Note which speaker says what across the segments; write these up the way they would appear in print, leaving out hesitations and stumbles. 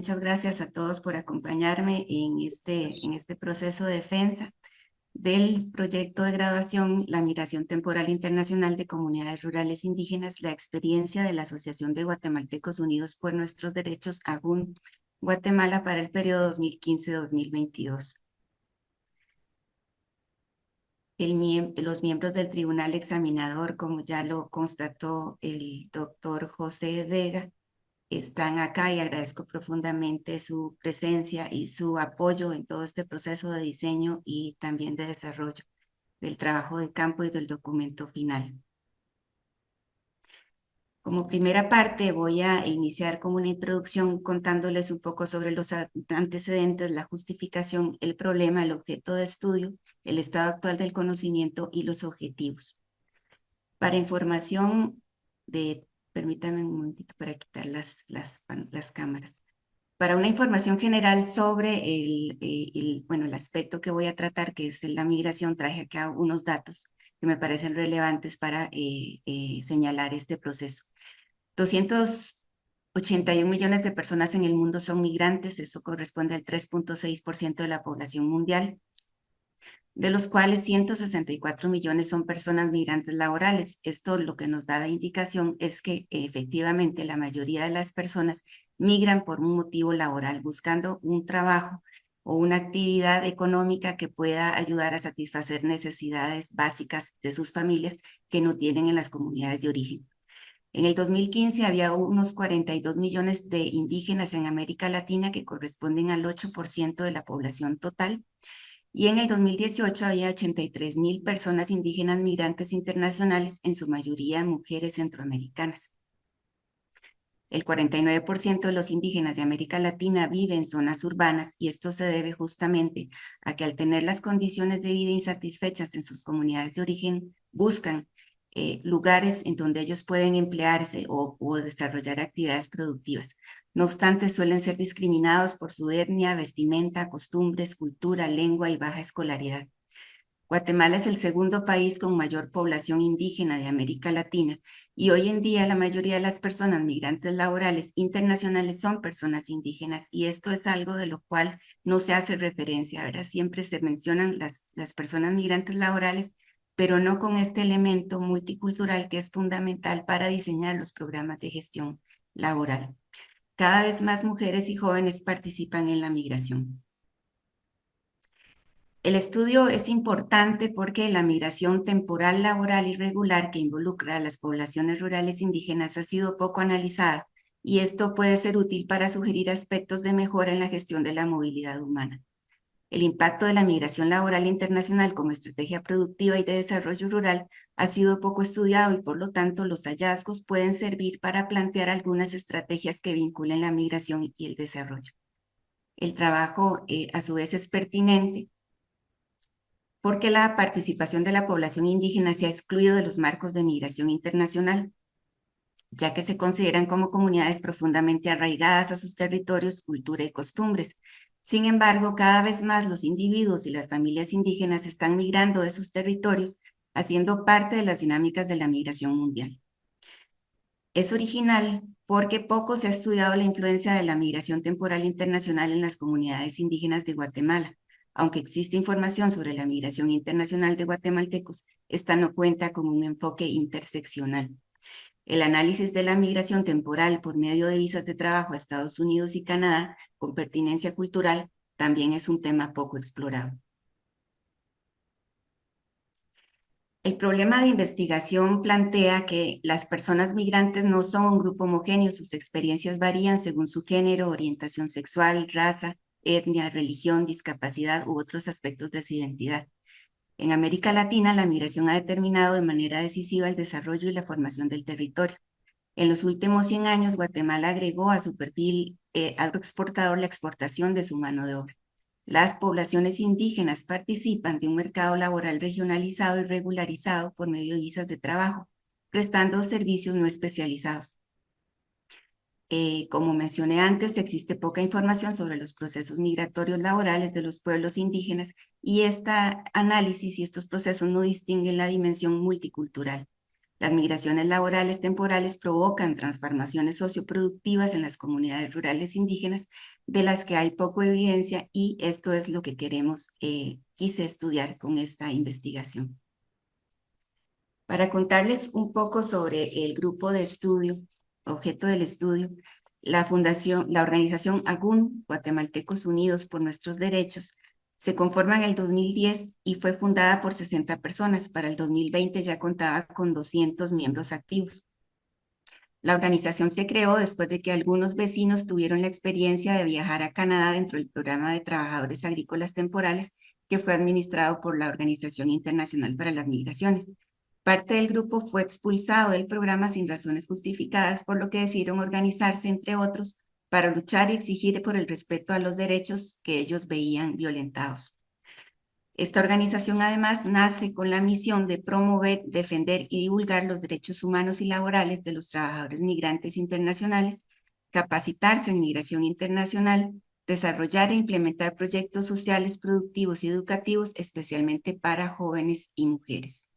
Speaker 1: muchas gracias a todos por acompañarme en este proceso de defensa del proyecto de graduación La Migración Temporal Internacional de Comunidades Rurales Indígenas, la experiencia de la Asociación de Guatemaltecos Unidos por Nuestros Derechos, AGUN, Guatemala para el periodo 2015-2022. Los miembros del tribunal examinador, como ya lo constató el doctor José Vega, están acá y agradezco profundamente su presencia y su apoyo en todo este proceso de diseño y también de desarrollo del trabajo de campo y del documento final. Como primera parte voy a iniciar con una introducción contándoles un poco sobre los antecedentes, la justificación, el problema, el objeto de estudio, el estado actual del conocimiento y los objetivos. Para información permítanme un momentito para quitar las cámaras. Para una información general sobre el aspecto que voy a tratar, que es la migración, traje acá unos datos que me parecen relevantes para señalar este proceso. 281 millones de personas en el mundo son migrantes, eso corresponde al 3.6% de la población mundial, de los cuales 164 millones son personas migrantes laborales. Esto lo que nos da de indicación es que efectivamente la mayoría de las personas migran por un motivo laboral, buscando un trabajo o una actividad económica que pueda ayudar a satisfacer necesidades básicas de sus familias que no tienen en las comunidades de origen. En el 2015 había unos 42 millones de indígenas en América Latina que corresponden al 8% de la población total. Y en el 2018 había 83,000 personas indígenas migrantes internacionales, en su mayoría mujeres centroamericanas. El 49% de los indígenas de América Latina vive en zonas urbanas y esto se debe justamente a que al tener las condiciones de vida insatisfechas en sus comunidades de origen, buscan lugares en donde ellos pueden emplearse o desarrollar actividades productivas. No obstante, suelen ser discriminados por su etnia, vestimenta, costumbres, cultura, lengua y baja escolaridad. Guatemala es el segundo país con mayor población indígena de América Latina y hoy en día la mayoría de las personas migrantes laborales internacionales son personas indígenas y esto es algo de lo cual no se hace referencia, ¿verdad? Siempre se mencionan las personas migrantes laborales, pero no con este elemento multicultural que es fundamental para diseñar los programas de gestión laboral. Cada vez más mujeres y jóvenes participan en la migración. El estudio es importante porque la migración temporal laboral irregular que involucra a las poblaciones rurales indígenas ha sido poco analizada y esto puede ser útil para sugerir aspectos de mejora en la gestión de la movilidad humana. El impacto de la migración laboral internacional como estrategia productiva y de desarrollo rural ha sido poco estudiado y por lo tanto los hallazgos pueden servir para plantear algunas estrategias que vinculen la migración y el desarrollo. El trabajo a su vez es pertinente porque la participación de la población indígena se ha excluido de los marcos de migración internacional, ya que se consideran como comunidades profundamente arraigadas a sus territorios, cultura y costumbres. Sin embargo, cada vez más los individuos y las familias indígenas están migrando de sus territorios, haciendo parte de las dinámicas de la migración mundial. Es original porque poco se ha estudiado la influencia de la migración temporal internacional en las comunidades indígenas de Guatemala. Aunque existe información sobre la migración internacional de guatemaltecos, esta no cuenta con un enfoque interseccional. El análisis de la migración temporal por medio de visas de trabajo a Estados Unidos y Canadá con pertinencia cultural también es un tema poco explorado. El problema de investigación plantea que las personas migrantes no son un grupo homogéneo, sus experiencias varían según su género, orientación sexual, raza, etnia, religión, discapacidad u otros aspectos de su identidad. En América Latina, la migración ha determinado de manera decisiva el desarrollo y la formación del territorio. En los últimos 100 años, Guatemala agregó a su perfil agroexportador la exportación de su mano de obra. Las poblaciones indígenas participan de un mercado laboral regionalizado y regularizado por medio de visas de trabajo, prestando servicios no especializados. Como mencioné antes, existe poca información sobre los procesos migratorios laborales de los pueblos indígenas y este análisis y estos procesos no distinguen la dimensión multicultural. Las migraciones laborales temporales provocan transformaciones socioproductivas en las comunidades rurales indígenas de las que hay poca evidencia y esto es lo que quise estudiar con esta investigación. Para contarles un poco sobre el grupo de estudio, objeto del estudio, la organización AGUN, Guatemaltecos Unidos por Nuestros Derechos, se conforma en el 2010 y fue fundada por 60 personas. Para el 2020 ya contaba con 200 miembros activos. La organización se creó después de que algunos vecinos tuvieron la experiencia de viajar a Canadá dentro del programa de trabajadores agrícolas temporales que fue administrado por la Organización Internacional para las Migraciones. Parte del grupo fue expulsado del programa sin razones justificadas, por lo que decidieron organizarse, entre otros, para luchar y exigir por el respeto a los derechos que ellos veían violentados. Esta organización además nace con la misión de promover, defender y divulgar los derechos humanos y laborales de los trabajadores migrantes internacionales, capacitarse en migración internacional, desarrollar e implementar proyectos sociales, productivos y educativos, especialmente para jóvenes y mujeres.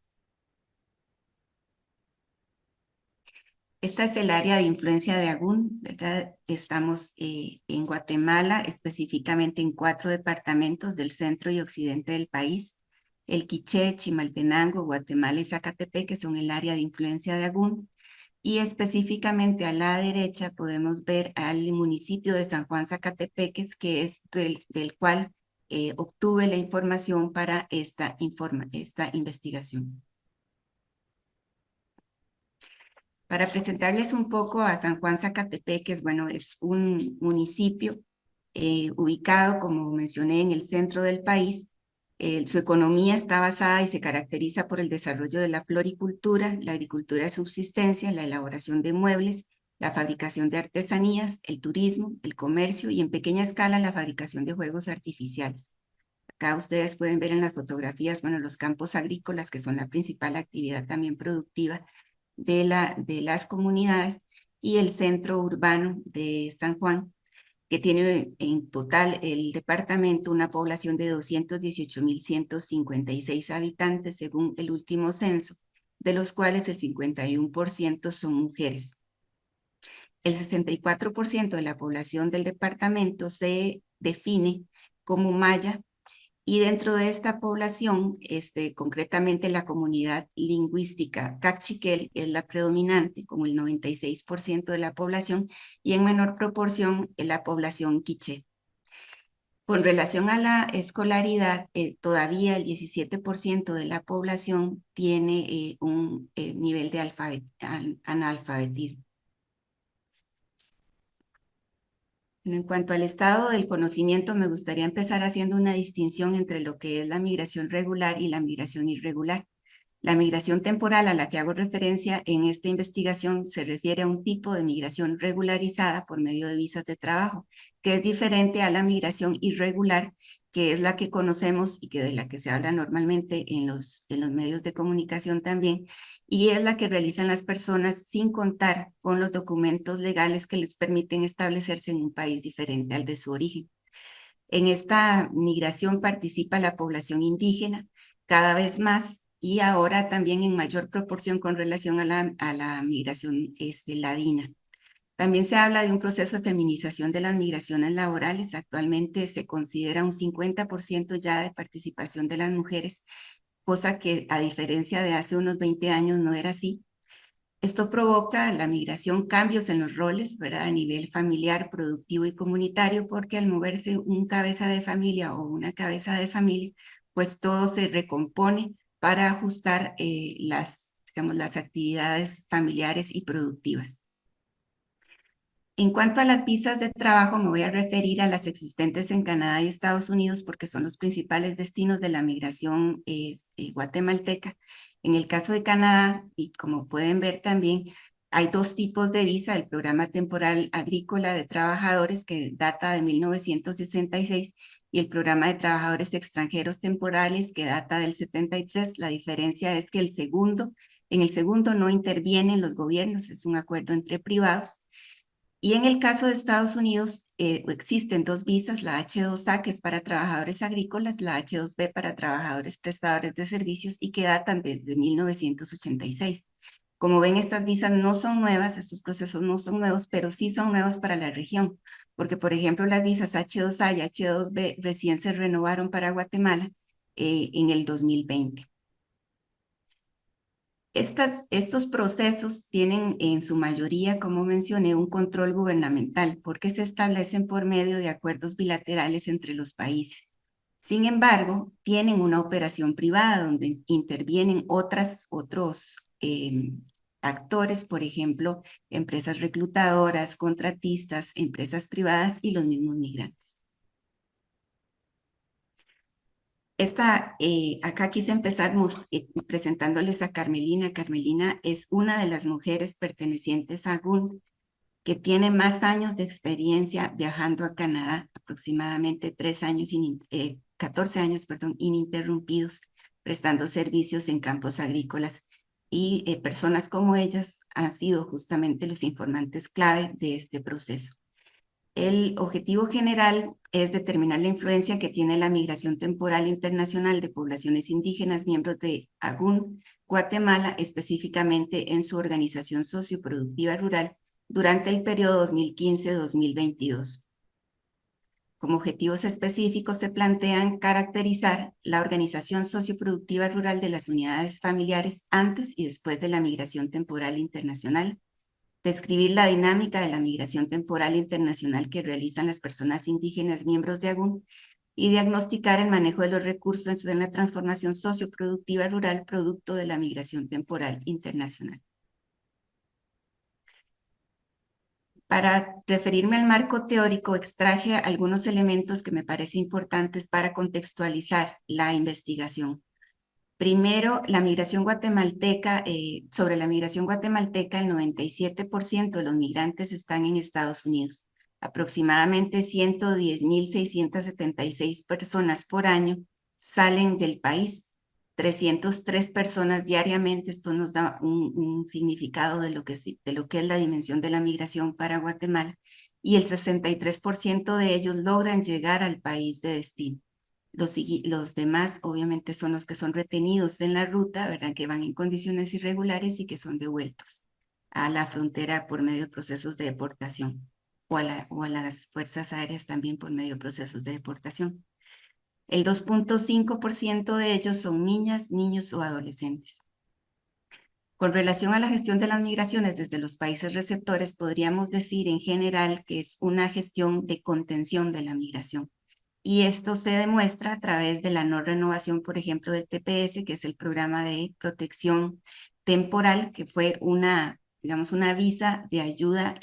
Speaker 1: Esta es el área de influencia de AGUN, ¿verdad? Estamos en Guatemala, específicamente en 4 departamentos del centro y occidente del país, el Quiché, Chimaltenango, Guatemala y Zacatepec, que son el área de influencia de AGUN, y específicamente a la derecha podemos ver al municipio de San Juan Zacatepeques, que es del cual obtuve la información para esta investigación. Para presentarles un poco a San Juan Zacatepeques, bueno, es un municipio ubicado, como mencioné, en el centro del país. Su economía está basada y se caracteriza por el desarrollo de la floricultura, la agricultura de subsistencia, la elaboración de muebles, la fabricación de artesanías, el turismo, el comercio y en pequeña escala la fabricación de juegos artificiales. Acá ustedes pueden ver en las fotografías, bueno, los campos agrícolas, que son la principal actividad también productiva de las comunidades, y el centro urbano de San Juan, que tiene en total el departamento una población de 218.156 habitantes según el último censo, de los cuales el 51% son mujeres. El 64% de la población del departamento se define como maya, y dentro de esta población, concretamente la comunidad lingüística cachiquel es la predominante, como el 96% de la población, y en menor proporción la población quiché. Con relación a la escolaridad, todavía el 17% de la población tiene un nivel de analfabetismo. En cuanto al estado del conocimiento, me gustaría empezar haciendo una distinción entre lo que es la migración regular y la migración irregular. La migración temporal a la que hago referencia en esta investigación se refiere a un tipo de migración regularizada por medio de visas de trabajo, que es diferente a la migración irregular, que es la que conocemos y de la que se habla normalmente en los medios de comunicación también, y es la que realizan las personas sin contar con los documentos legales que les permiten establecerse en un país diferente al de su origen. En esta migración participa la población indígena cada vez más y ahora también en mayor proporción con relación a la migración ladina. También se habla de un proceso de feminización de las migraciones laborales. Actualmente se considera un 50% ya de participación de las mujeres, cosa que a diferencia de hace unos 20 años no era así. Esto provoca la migración, cambios en los roles, ¿verdad? A nivel familiar, productivo y comunitario, porque al moverse un cabeza de familia o una cabeza de familia, pues todo se recompone para ajustar digamos, las actividades familiares y productivas. En cuanto a las visas de trabajo, me voy a referir a las existentes en Canadá y Estados Unidos porque son los principales destinos de la migración guatemalteca. En el caso de Canadá, y como pueden ver también, hay 2 tipos de visa: el programa temporal agrícola de trabajadores, que data de 1966, y el programa de trabajadores extranjeros temporales, que data del 73. La diferencia es que en el segundo no intervienen los gobiernos, es un acuerdo entre privados. Y en el caso de Estados Unidos existen 2 visas, la H2A, que es para trabajadores agrícolas, la H2B para trabajadores prestadores de servicios, y que datan desde 1986. Como ven, estas visas no son nuevas, estos procesos no son nuevos, pero sí son nuevos para la región, porque por ejemplo las visas H2A y H2B recién se renovaron para Guatemala en el 2020. Estos procesos tienen en su mayoría, como mencioné, un control gubernamental porque se establecen por medio de acuerdos bilaterales entre los países. Sin embargo, tienen una operación privada donde intervienen otros actores, por ejemplo, empresas reclutadoras, contratistas, empresas privadas y los mismos migrantes. Acá quise empezar presentándoles a Carmelina. Carmelina es una de las mujeres pertenecientes a GUND que tiene más años de experiencia viajando a Canadá, aproximadamente 14 años, perdón, ininterrumpidos, prestando servicios en campos agrícolas. Y personas como ellas han sido justamente los informantes clave de este proceso. El objetivo general es determinar la influencia que tiene la migración temporal internacional de poblaciones indígenas miembros de AGUN, Guatemala, específicamente en su organización socioproductiva rural durante el periodo 2015-2022. Como objetivos específicos se plantean caracterizar la organización socioproductiva rural de las unidades familiares antes y después de la migración temporal internacional, describir la dinámica de la migración temporal internacional que realizan las personas indígenas miembros de AGUN y diagnosticar el manejo de los recursos en la transformación socioproductiva rural producto de la migración temporal internacional. Para referirme al marco teórico, extraje algunos elementos que me parecen importantes para contextualizar la investigación. Primero, la migración guatemalteca, sobre la migración guatemalteca, el 97% de los migrantes están en Estados Unidos. Aproximadamente 110.676 personas por año salen del país, 303 personas diariamente. Esto nos da un significado de lo que es la dimensión de la migración para Guatemala, y el 63% de ellos logran llegar al país de destino. Los demás obviamente son los que son retenidos en la ruta, ¿verdad? Que van en condiciones irregulares y que son devueltos a la frontera por medio de procesos de deportación o a las fuerzas aéreas también por medio de procesos de deportación. El 2.5% de ellos son niñas, niños o adolescentes. Con relación a la gestión de las migraciones desde los países receptores, podríamos decir en general que es una gestión de contención de la migración. Y esto se demuestra a través de la no renovación, por ejemplo, del TPS, que es el programa de protección temporal, que fue digamos, una visa de ayuda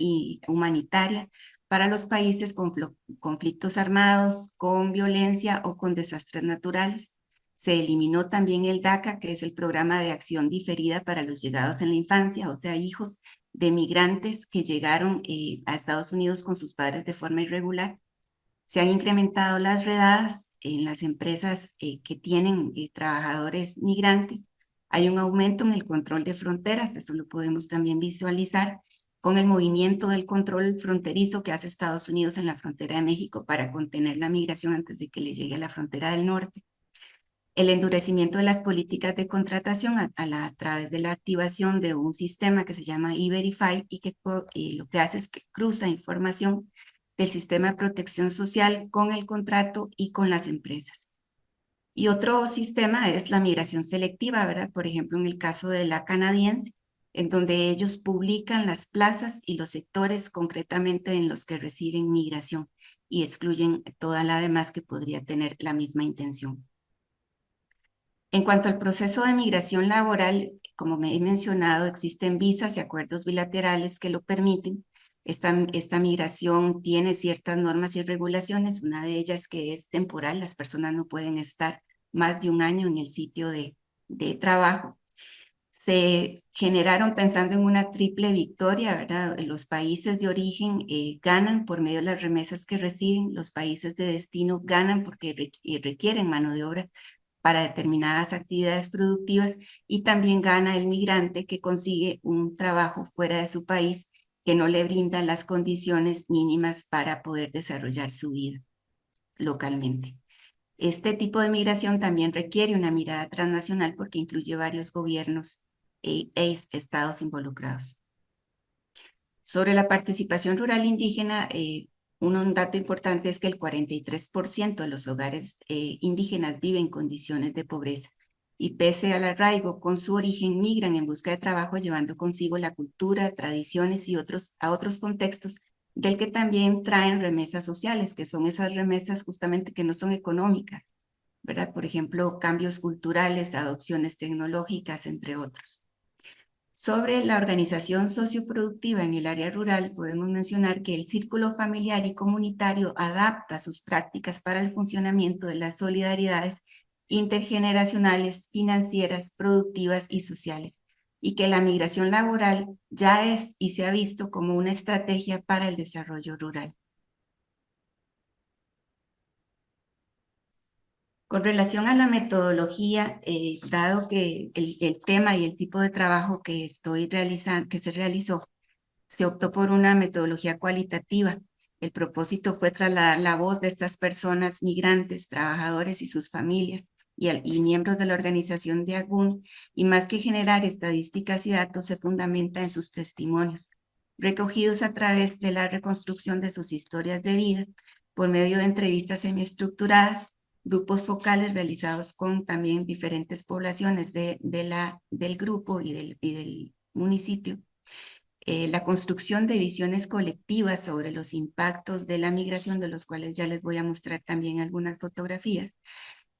Speaker 1: humanitaria para los países con conflictos armados, con violencia o con desastres naturales. Se eliminó también el DACA, que es el programa de acción diferida para los llegados en la infancia, o sea, hijos de migrantes que llegaron a Estados Unidos con sus padres de forma irregular. Se han incrementado las redadas en las empresas que tienen trabajadores migrantes. Hay un aumento en el control de fronteras, eso lo podemos también visualizar con el movimiento del control fronterizo que hace Estados Unidos en la frontera de México para contener la migración antes de que le llegue a la frontera del norte. El endurecimiento de las políticas de contratación a través de la activación de un sistema que se llama E-Verify y que lo que hace es que cruza información del sistema de protección social con el contrato y con las empresas. Y otro sistema es la migración selectiva, ¿verdad? Por ejemplo, en el caso de la canadiense, en donde ellos publican las plazas y los sectores concretamente en los que reciben migración y excluyen toda la demás que podría tener la misma intención. En cuanto al proceso de migración laboral, como me he mencionado, existen visas y acuerdos bilaterales que lo permiten. Esta migración tiene ciertas normas y regulaciones, una de ellas que es temporal, las personas no pueden estar más de un año en el sitio de trabajo. Se generaron pensando en una triple victoria, ¿verdad? Los países de origen ganan por medio de las remesas que reciben, los países de destino ganan porque requieren mano de obra para determinadas actividades productivas, y también gana el migrante que consigue un trabajo fuera de su país que no le brinda las condiciones mínimas para poder desarrollar su vida localmente. Este tipo de migración también requiere una mirada transnacional porque incluye varios gobiernos estados involucrados. Sobre la participación rural indígena, un dato importante es que el 43% de los hogares indígenas viven en condiciones de pobreza y pese al arraigo con su origen migran en busca de trabajo llevando consigo la cultura, tradiciones y a otros contextos del que también traen remesas sociales, que son esas remesas justamente que no son económicas, ¿verdad? Por ejemplo, cambios culturales, adopciones tecnológicas, entre otros. Sobre la organización socioproductiva en el área rural, podemos mencionar que el círculo familiar y comunitario adapta sus prácticas para el funcionamiento de las solidaridades intergeneracionales, financieras, productivas y sociales, y que la migración laboral ya es y se ha visto como una estrategia para el desarrollo rural. Con relación a la metodología, dado que el tema y el tipo de trabajo que estoy realizando, que se realizó, se optó por una metodología cualitativa. El propósito fue trasladar la voz de estas personas migrantes, trabajadores y sus familias y miembros de la organización de AGUN, y más que generar estadísticas y datos, se fundamenta en sus testimonios, recogidos a través de la reconstrucción de sus historias de vida, por medio de entrevistas semiestructuradas, grupos focales realizados con también diferentes poblaciones del grupo y del municipio, la construcción de visiones colectivas sobre los impactos de la migración, de los cuales ya les voy a mostrar también algunas fotografías,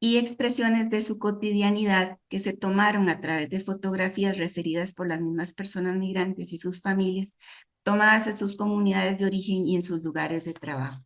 Speaker 1: y expresiones de su cotidianidad que se tomaron a través de fotografías referidas por las mismas personas migrantes y sus familias, tomadas en sus comunidades de origen y en sus lugares de trabajo.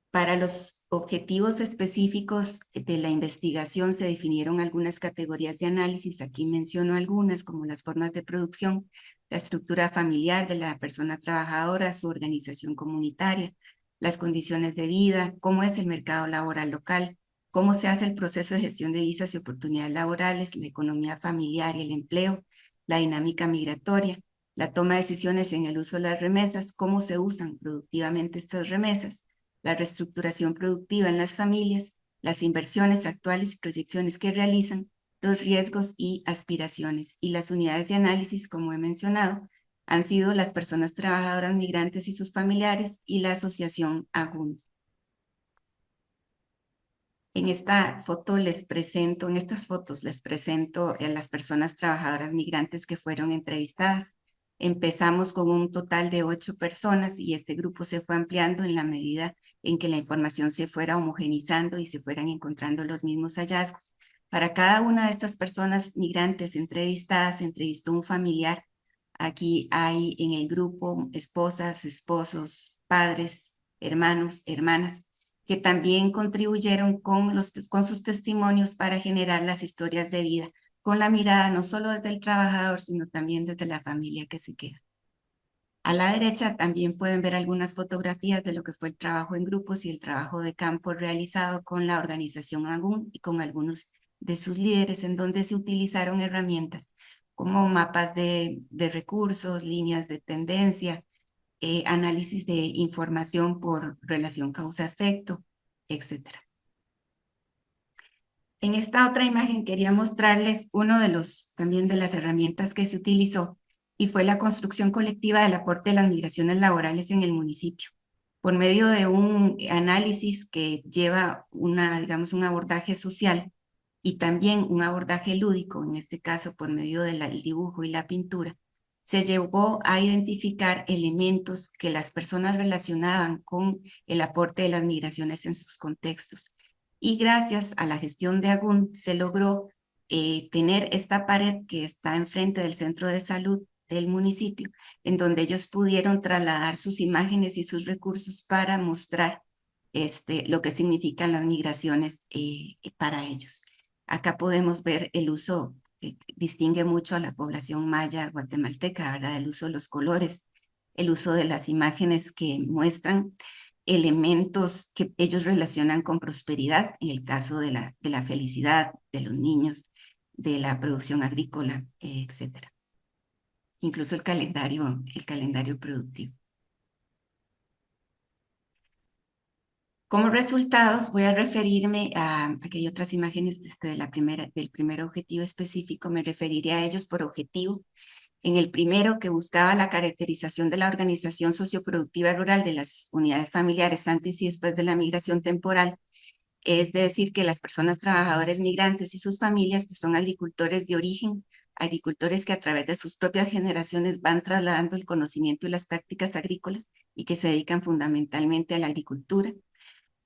Speaker 1: Para los objetivos específicos de la investigación se definieron algunas categorías de análisis. Aquí menciono algunas, como las formas de producción, la estructura familiar de la persona trabajadora, su organización comunitaria, las condiciones de vida, cómo es el mercado laboral local, cómo se hace el proceso de gestión de visas y oportunidades laborales, la economía familiar y el empleo, la dinámica migratoria, la toma de decisiones en el uso de las remesas, cómo se usan productivamente estas remesas, la reestructuración productiva en las familias, las inversiones actuales y proyecciones que realizan, los riesgos y aspiraciones. Y las unidades de análisis, como he mencionado, han sido las personas trabajadoras migrantes y sus familiares y la asociación AGUNS. En estas fotos les presento a las personas trabajadoras migrantes que fueron entrevistadas. Empezamos con un total de 8 personas y este grupo se fue ampliando en la medida en que la información se fuera homogenizando y se fueran encontrando los mismos hallazgos. Para cada una de estas personas migrantes entrevistadas, se entrevistó un familiar. Aquí hay en el grupo esposas, esposos, padres, hermanos, hermanas, que también contribuyeron con sus testimonios para generar las historias de vida, con la mirada no solo desde el trabajador, sino también desde la familia que se queda. A la derecha también pueden ver algunas fotografías de lo que fue el trabajo en grupos y el trabajo de campo realizado con la organización AGUN y con algunos de sus líderes, en donde se utilizaron herramientas como mapas de recursos, líneas de tendencia, análisis de información por relación causa-efecto, etc. En esta otra imagen quería mostrarles también de las herramientas que se utilizó y fue la construcción colectiva del aporte de las migraciones laborales en el municipio, por medio de un análisis que lleva digamos, un abordaje social y también un abordaje lúdico, en este caso por medio del dibujo y la pintura. Se llevó a identificar elementos que las personas relacionaban con el aporte de las migraciones en sus contextos. Y gracias a la gestión de AGUN se logró tener esta pared que está enfrente del centro de salud del municipio, en donde ellos pudieron trasladar sus imágenes y sus recursos para mostrar lo que significan las migraciones para ellos. Acá podemos ver el uso que distingue mucho a la población maya guatemalteca, ¿verdad? El uso de los colores, el uso de las imágenes que muestran elementos que ellos relacionan con prosperidad, en el caso de la felicidad de los niños, de la producción agrícola, etc. Incluso el calendario productivo. Como resultados, voy a referirme a, aquí hay otras imágenes del primer objetivo específico, me referiré a ellos por objetivo. En el primero, que buscaba la caracterización de la organización socioproductiva rural de las unidades familiares antes y después de la migración temporal, es decir, que las personas trabajadoras migrantes y sus familias pues, son agricultores de origen, agricultores que a través de sus propias generaciones van trasladando el conocimiento y las prácticas agrícolas y que se dedican fundamentalmente a la agricultura,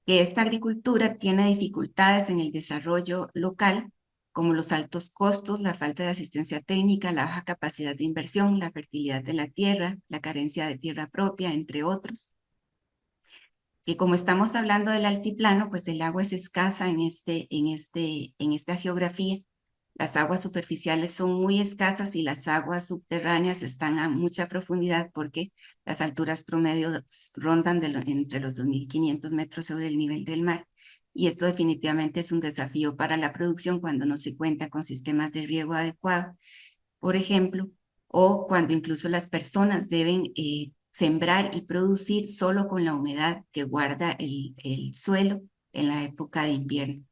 Speaker 1: que esta agricultura tiene dificultades en el desarrollo local, como los altos costos, la falta de asistencia técnica, la baja capacidad de inversión, la fertilidad de la tierra, la carencia de tierra propia, entre otros. Que como estamos hablando del altiplano, pues el agua es escasa en esta geografía. Las aguas superficiales son muy escasas y las aguas subterráneas están a mucha profundidad porque las alturas promedio rondan entre los 2.500 metros sobre el nivel del mar. Y esto definitivamente es un desafío para la producción cuando no se cuenta con sistemas de riego adecuado, por ejemplo, o cuando incluso las personas deben sembrar y producir solo con la humedad que guarda el suelo en la época de invierno.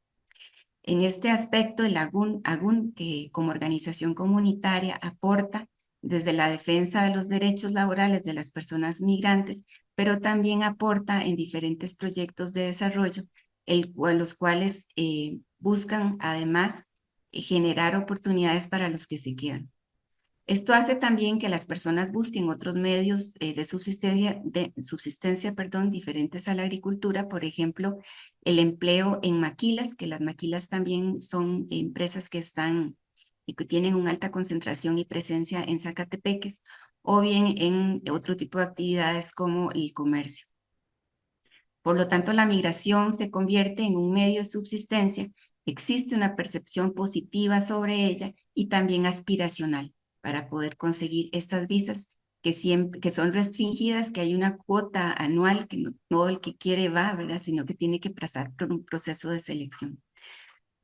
Speaker 1: En este aspecto, el AGUN, que como organización comunitaria aporta desde la defensa de los derechos laborales de las personas migrantes, pero también aporta en diferentes proyectos de desarrollo, los cuales buscan además generar oportunidades para los que se quedan. Esto hace también que las personas busquen otros medios de subsistencia, diferentes a la agricultura, por ejemplo, el empleo en maquilas, que las maquilas también son empresas que están y que tienen una alta concentración y presencia en Zacatepeques, o bien en otro tipo de actividades como el comercio. Por lo tanto, la migración se convierte en un medio de subsistencia, existe una percepción positiva sobre ella y también aspiracional para poder conseguir estas visas que son restringidas, que hay una cuota anual, que no todo el que quiere va, ¿verdad? Sino que tiene que pasar por un proceso de selección.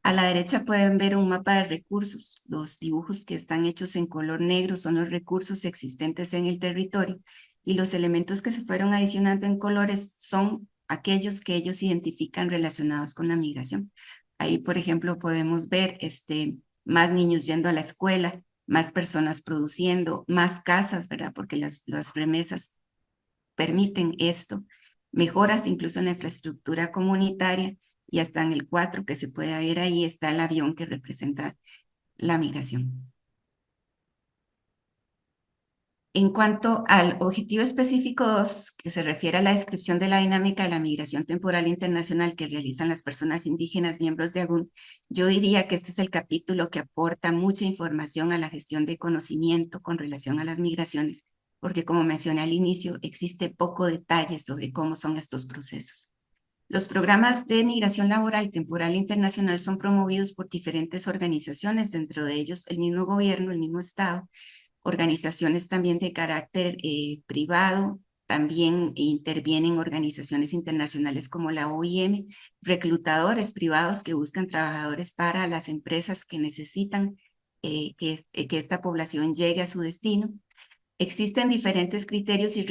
Speaker 1: A la derecha pueden ver un mapa de recursos. Los dibujos que están hechos en color negro son los recursos existentes en el territorio y los elementos que se fueron adicionando en colores son aquellos que ellos identifican relacionados con la migración. Ahí, por ejemplo, podemos ver más niños yendo a la escuela, más personas produciendo, más casas, ¿verdad? Porque las remesas permiten esto, mejoras incluso en la infraestructura comunitaria y hasta en el 4 que se puede ver ahí está el avión que representa la migración. En cuanto al objetivo específico 2, que se refiere a la descripción de la dinámica de la migración temporal internacional que realizan las personas indígenas miembros de AGUN, yo diría que este es el capítulo que aporta mucha información a la gestión de conocimiento con relación a las migraciones, porque como mencioné al inicio, existe poco detalle sobre cómo son estos procesos. Los programas de migración laboral temporal internacional son promovidos por diferentes organizaciones, dentro de ellos el mismo gobierno, el mismo Estado, organizaciones también de carácter privado, también intervienen organizaciones internacionales como la OIM, reclutadores privados que buscan trabajadores para las empresas que necesitan que esta población llegue a su destino. Existen diferentes criterios y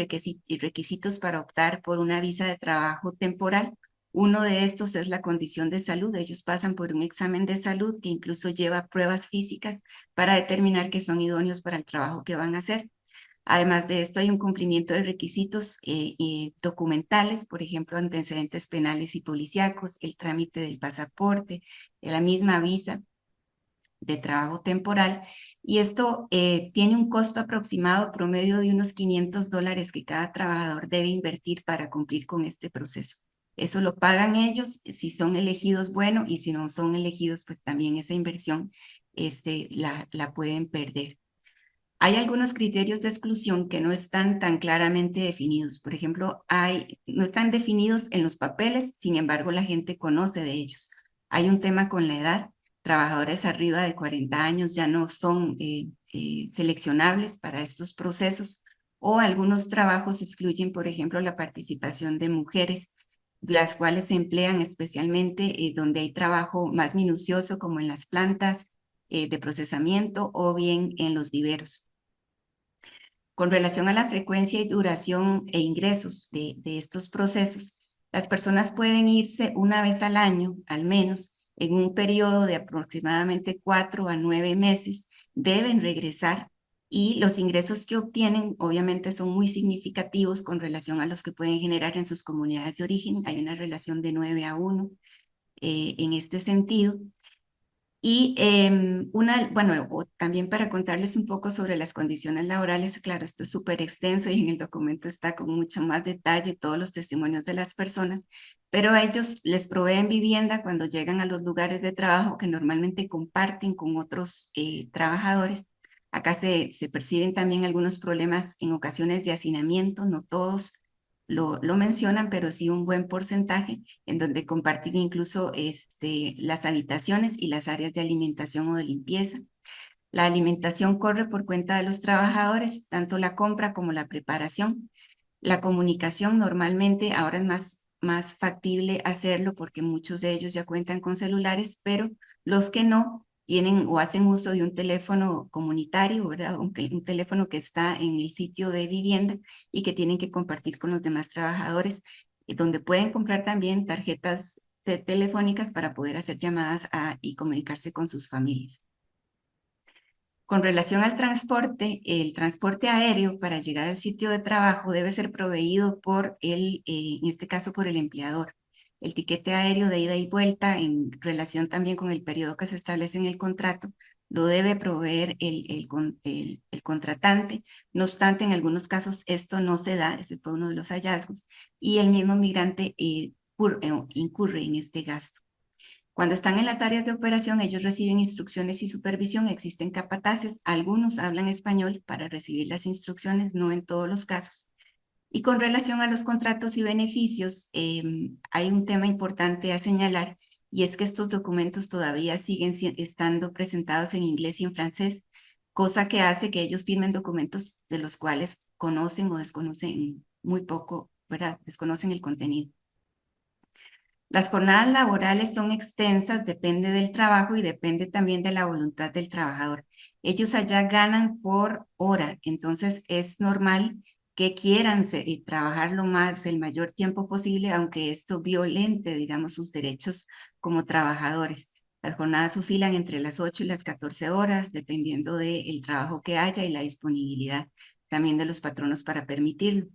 Speaker 1: requisitos para optar por una visa de trabajo temporal. Uno de estos es la condición de salud. Ellos pasan por un examen de salud que incluso lleva pruebas físicas para determinar que son idóneos para el trabajo que van a hacer. Además de esto, hay un cumplimiento de requisitos documentales, por ejemplo, antecedentes penales y policíacos, el trámite del pasaporte, la misma visa de trabajo temporal, y esto tiene un costo aproximado promedio de unos $500 que cada trabajador debe invertir para cumplir con este proceso. Eso lo pagan ellos, si son elegidos, bueno, y si no son elegidos, pues también esa inversión la pueden perder. Hay algunos criterios de exclusión que no están tan claramente definidos. Por ejemplo, no están definidos en los papeles, sin embargo, la gente conoce de ellos. Hay un tema con la edad. Trabajadores arriba de 40 años ya no son seleccionables para estos procesos, o algunos trabajos excluyen, por ejemplo, la participación de mujeres, las cuales se emplean especialmente donde hay trabajo más minucioso, como en las plantas de procesamiento o bien en los viveros. Con relación a la frecuencia y duración e ingresos de estos procesos, Las personas pueden irse una vez al año, al menos, en un periodo de aproximadamente 4 a 9 meses, deben regresar y los ingresos que obtienen obviamente son muy significativos con relación a los que pueden generar en sus comunidades de origen. Hay una relación de 9 a 1 en este sentido. Y bueno, también para contarles un poco sobre las condiciones laborales, claro, esto es súper extenso y en el documento está con mucho más detalle todos los testimonios de las personas, pero a ellos les proveen vivienda cuando llegan a los lugares de trabajo que normalmente comparten con otros trabajadores. Acá se perciben también algunos problemas en ocasiones de hacinamiento, no todos lo mencionan, pero sí un buen porcentaje en donde comparten incluso las habitaciones y las áreas de alimentación o de limpieza. La alimentación corre por cuenta de los trabajadores, tanto la compra como la preparación. La comunicación normalmente ahora es más factible hacerlo porque muchos de ellos ya cuentan con celulares, pero los que no tienen o hacen uso de un teléfono comunitario, ¿verdad? Un teléfono que está en el sitio de vivienda y que tienen que compartir con los demás trabajadores, donde pueden comprar también tarjetas telefónicas para poder hacer llamadas y comunicarse con sus familias. Con relación al transporte, el transporte aéreo para llegar al sitio de trabajo debe ser proveído por en este caso por el empleador. El tiquete aéreo de ida y vuelta en relación también con el periodo que se establece en el contrato lo debe proveer el contratante. No obstante, en algunos casos esto no se da, ese fue uno de los hallazgos, y el mismo migrante incurre en este gasto. Cuando están en las áreas de operación, ellos reciben instrucciones y supervisión, existen capataces, algunos hablan español para recibir las instrucciones, no en todos los casos. Y con relación a los contratos y beneficios, hay un tema importante a señalar y es que estos documentos todavía siguen estando presentados en inglés y en francés, cosa que hace que ellos firmen documentos de los cuales conocen o desconocen muy poco, ¿verdad? Desconocen el contenido. Las jornadas laborales son extensas, depende del trabajo y depende también de la voluntad del trabajador. Ellos allá ganan por hora, entonces es normal que quieran trabajar el mayor tiempo posible, aunque esto violente, digamos, sus derechos como trabajadores. Las jornadas oscilan entre las 8 y las 14 horas, dependiendo del trabajo que haya y la disponibilidad también de los patronos para permitirlo.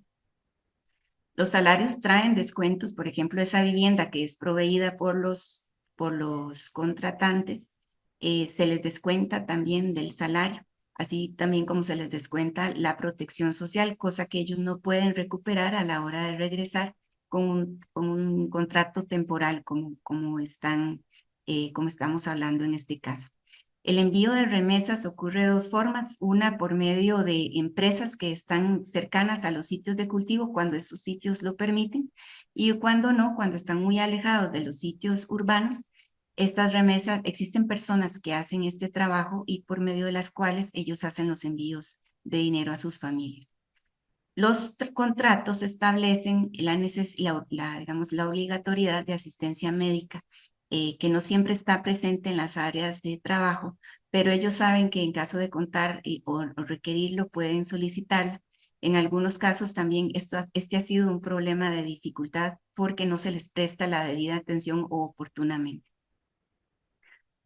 Speaker 1: Los salarios traen descuentos, por ejemplo, esa vivienda que es proveída por los contratantes, se les descuenta también del salario, así también como se les descuenta la protección social, cosa que ellos no pueden recuperar a la hora de regresar con un contrato temporal como estamos hablando en este caso. El envío de remesas ocurre de dos formas, una por medio de empresas que están cercanas a los sitios de cultivo cuando esos sitios lo permiten y cuando no, cuando están muy alejados de los sitios urbanos. Estas remesas, existen personas que hacen este trabajo y por medio de las cuales ellos hacen los envíos de dinero a sus familias. Los contratos establecen digamos, la obligatoriedad de asistencia médica, que no siempre está presente en las áreas de trabajo, pero ellos saben que en caso de contar o requerirlo pueden solicitarla. En algunos casos también este ha sido un problema de dificultad porque no se les presta la debida atención o oportunamente.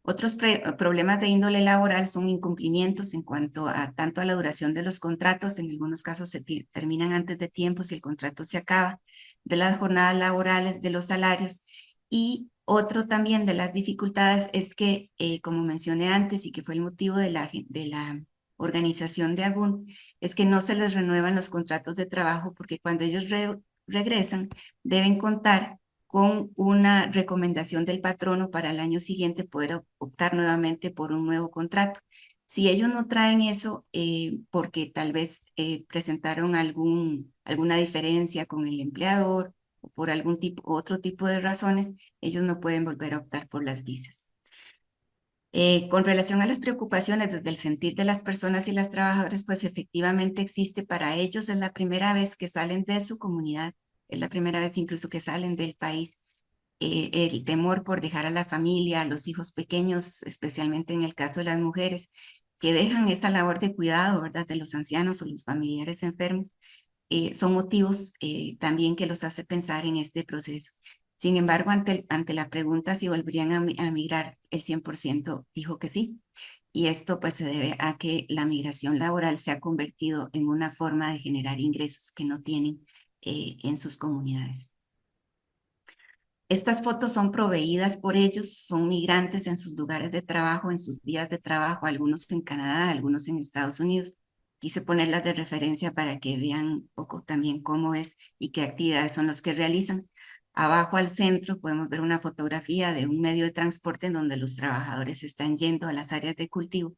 Speaker 1: Otros problemas de índole laboral son incumplimientos en cuanto a tanto a la duración de los contratos, en algunos casos se terminan antes de tiempo si el contrato se acaba, de las jornadas laborales, de los salarios. Y otro también de las dificultades es que, como mencioné antes y que fue el motivo de la organización de AGUN, es que no se les renuevan los contratos de trabajo porque cuando ellos regresan deben contar con una recomendación del patrono para el año siguiente poder optar nuevamente por un nuevo contrato. Si ellos no traen eso, porque tal vez presentaron alguna diferencia con el empleador o por otro tipo de razones, ellos no pueden volver a optar por las visas. Con relación a las preocupaciones desde el sentir de las personas y las trabajadoras, pues efectivamente existe para ellos, es la primera vez que salen de su comunidad, es la primera vez incluso que salen del país, el temor por dejar a la familia, a los hijos pequeños, especialmente en el caso de las mujeres, que dejan esa labor de cuidado, ¿verdad?, de los ancianos o los familiares enfermos, son motivos también que los hace pensar en este proceso. Sin embargo, ante la pregunta si volverían a migrar, el 100% dijo que sí. Y esto pues se debe a que la migración laboral se ha convertido en una forma de generar ingresos que no tienen en sus comunidades. Estas fotos son proveídas por ellos, son migrantes en sus lugares de trabajo, en sus días de trabajo, algunos en Canadá, algunos en Estados Unidos. Quise ponerlas de referencia para que vean un poco también cómo es y qué actividades son los que realizan. Abajo al centro podemos ver una fotografía de un medio de transporte en donde los trabajadores están yendo a las áreas de cultivo.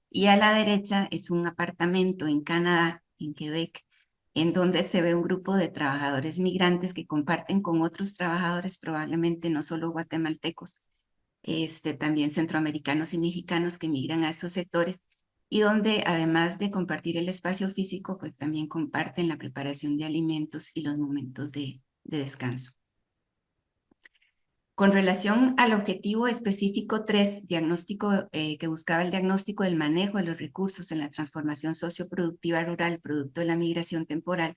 Speaker 1: Y a la derecha es un apartamento en Canadá, en Quebec, en donde se ve un grupo de trabajadores migrantes que comparten con otros trabajadores, probablemente no solo guatemaltecos, también centroamericanos y mexicanos que migran a esos sectores y donde además de compartir el espacio físico, pues también comparten la preparación de alimentos y los momentos de descanso. Con relación al objetivo específico 3, que buscaba el diagnóstico del manejo de los recursos en la transformación socioproductiva rural producto de la migración temporal,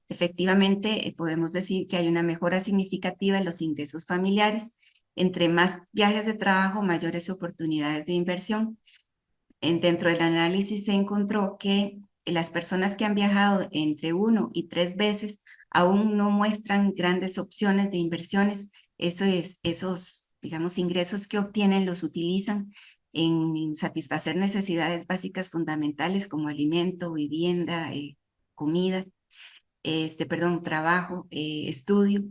Speaker 1: efectivamente podemos decir que hay una mejora significativa en los ingresos familiares. Entre más viajes de trabajo, mayores oportunidades de inversión. Dentro del análisis se encontró que las personas que han viajado entre 1 y 3 veces aún no muestran grandes opciones de inversiones. Esos, digamos, ingresos que obtienen los utilizan en satisfacer necesidades básicas fundamentales como alimento, vivienda, comida, trabajo, estudio.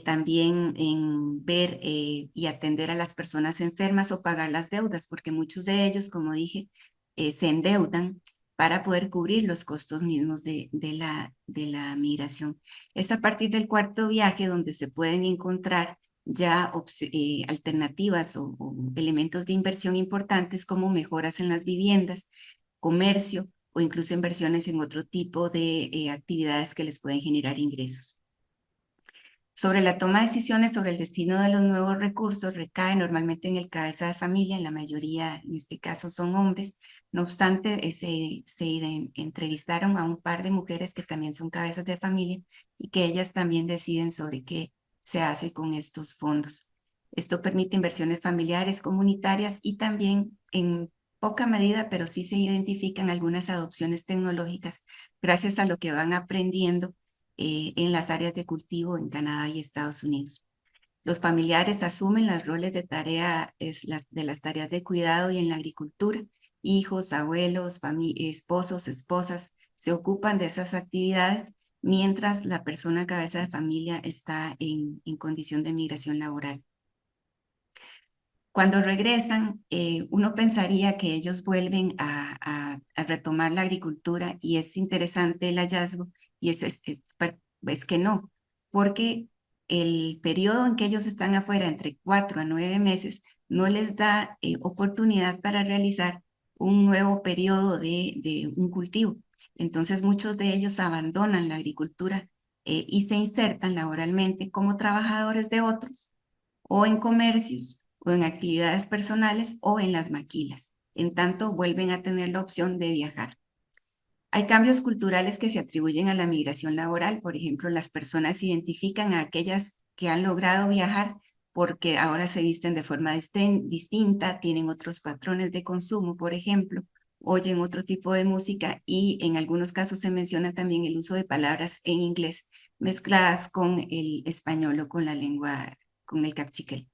Speaker 1: También en ver y atender a las personas enfermas o pagar las deudas, porque muchos de ellos, como dije, se endeudan para poder cubrir los costos mismos de la migración. Es a partir del cuarto viaje donde se pueden encontrar ya alternativas o elementos de inversión importantes como mejoras en las viviendas, comercio o incluso inversiones en otro tipo de actividades que les pueden generar ingresos. Sobre la toma de decisiones sobre el destino de los nuevos recursos recae normalmente en el cabeza de familia, en la mayoría, en este caso, son hombres. No obstante, entrevistaron a un par de mujeres que también son cabezas de familia y que ellas también deciden sobre qué se hace con estos fondos. Esto permite inversiones familiares, comunitarias y también en poca medida, pero sí se identifican algunas adopciones tecnológicas gracias a lo que van aprendiendo en las áreas de cultivo en Canadá y Estados Unidos. Los familiares asumen los roles de de las tareas de cuidado y en la agricultura. Hijos, abuelos, esposos, esposas se ocupan de esas actividades mientras la persona cabeza de familia está en condición de migración laboral. Cuando regresan, uno pensaría que ellos vuelven a retomar la agricultura y es interesante el hallazgo y es que no, porque el periodo en que ellos están afuera, entre 4 a 9 meses, no les da oportunidad para realizar un nuevo periodo de un cultivo. Entonces muchos de ellos abandonan la agricultura y se insertan laboralmente como trabajadores de otros o en comercios o en actividades personales o en las maquilas. En tanto, vuelven a tener la opción de viajar. Hay cambios culturales que se atribuyen a la migración laboral. Por ejemplo, las personas identifican a aquellas que han logrado viajar porque ahora se visten de forma distinta, tienen otros patrones de consumo, por ejemplo, oyen otro tipo de música y en algunos casos se menciona también el uso de palabras en inglés mezcladas con el español o con la lengua, con el cachiquel.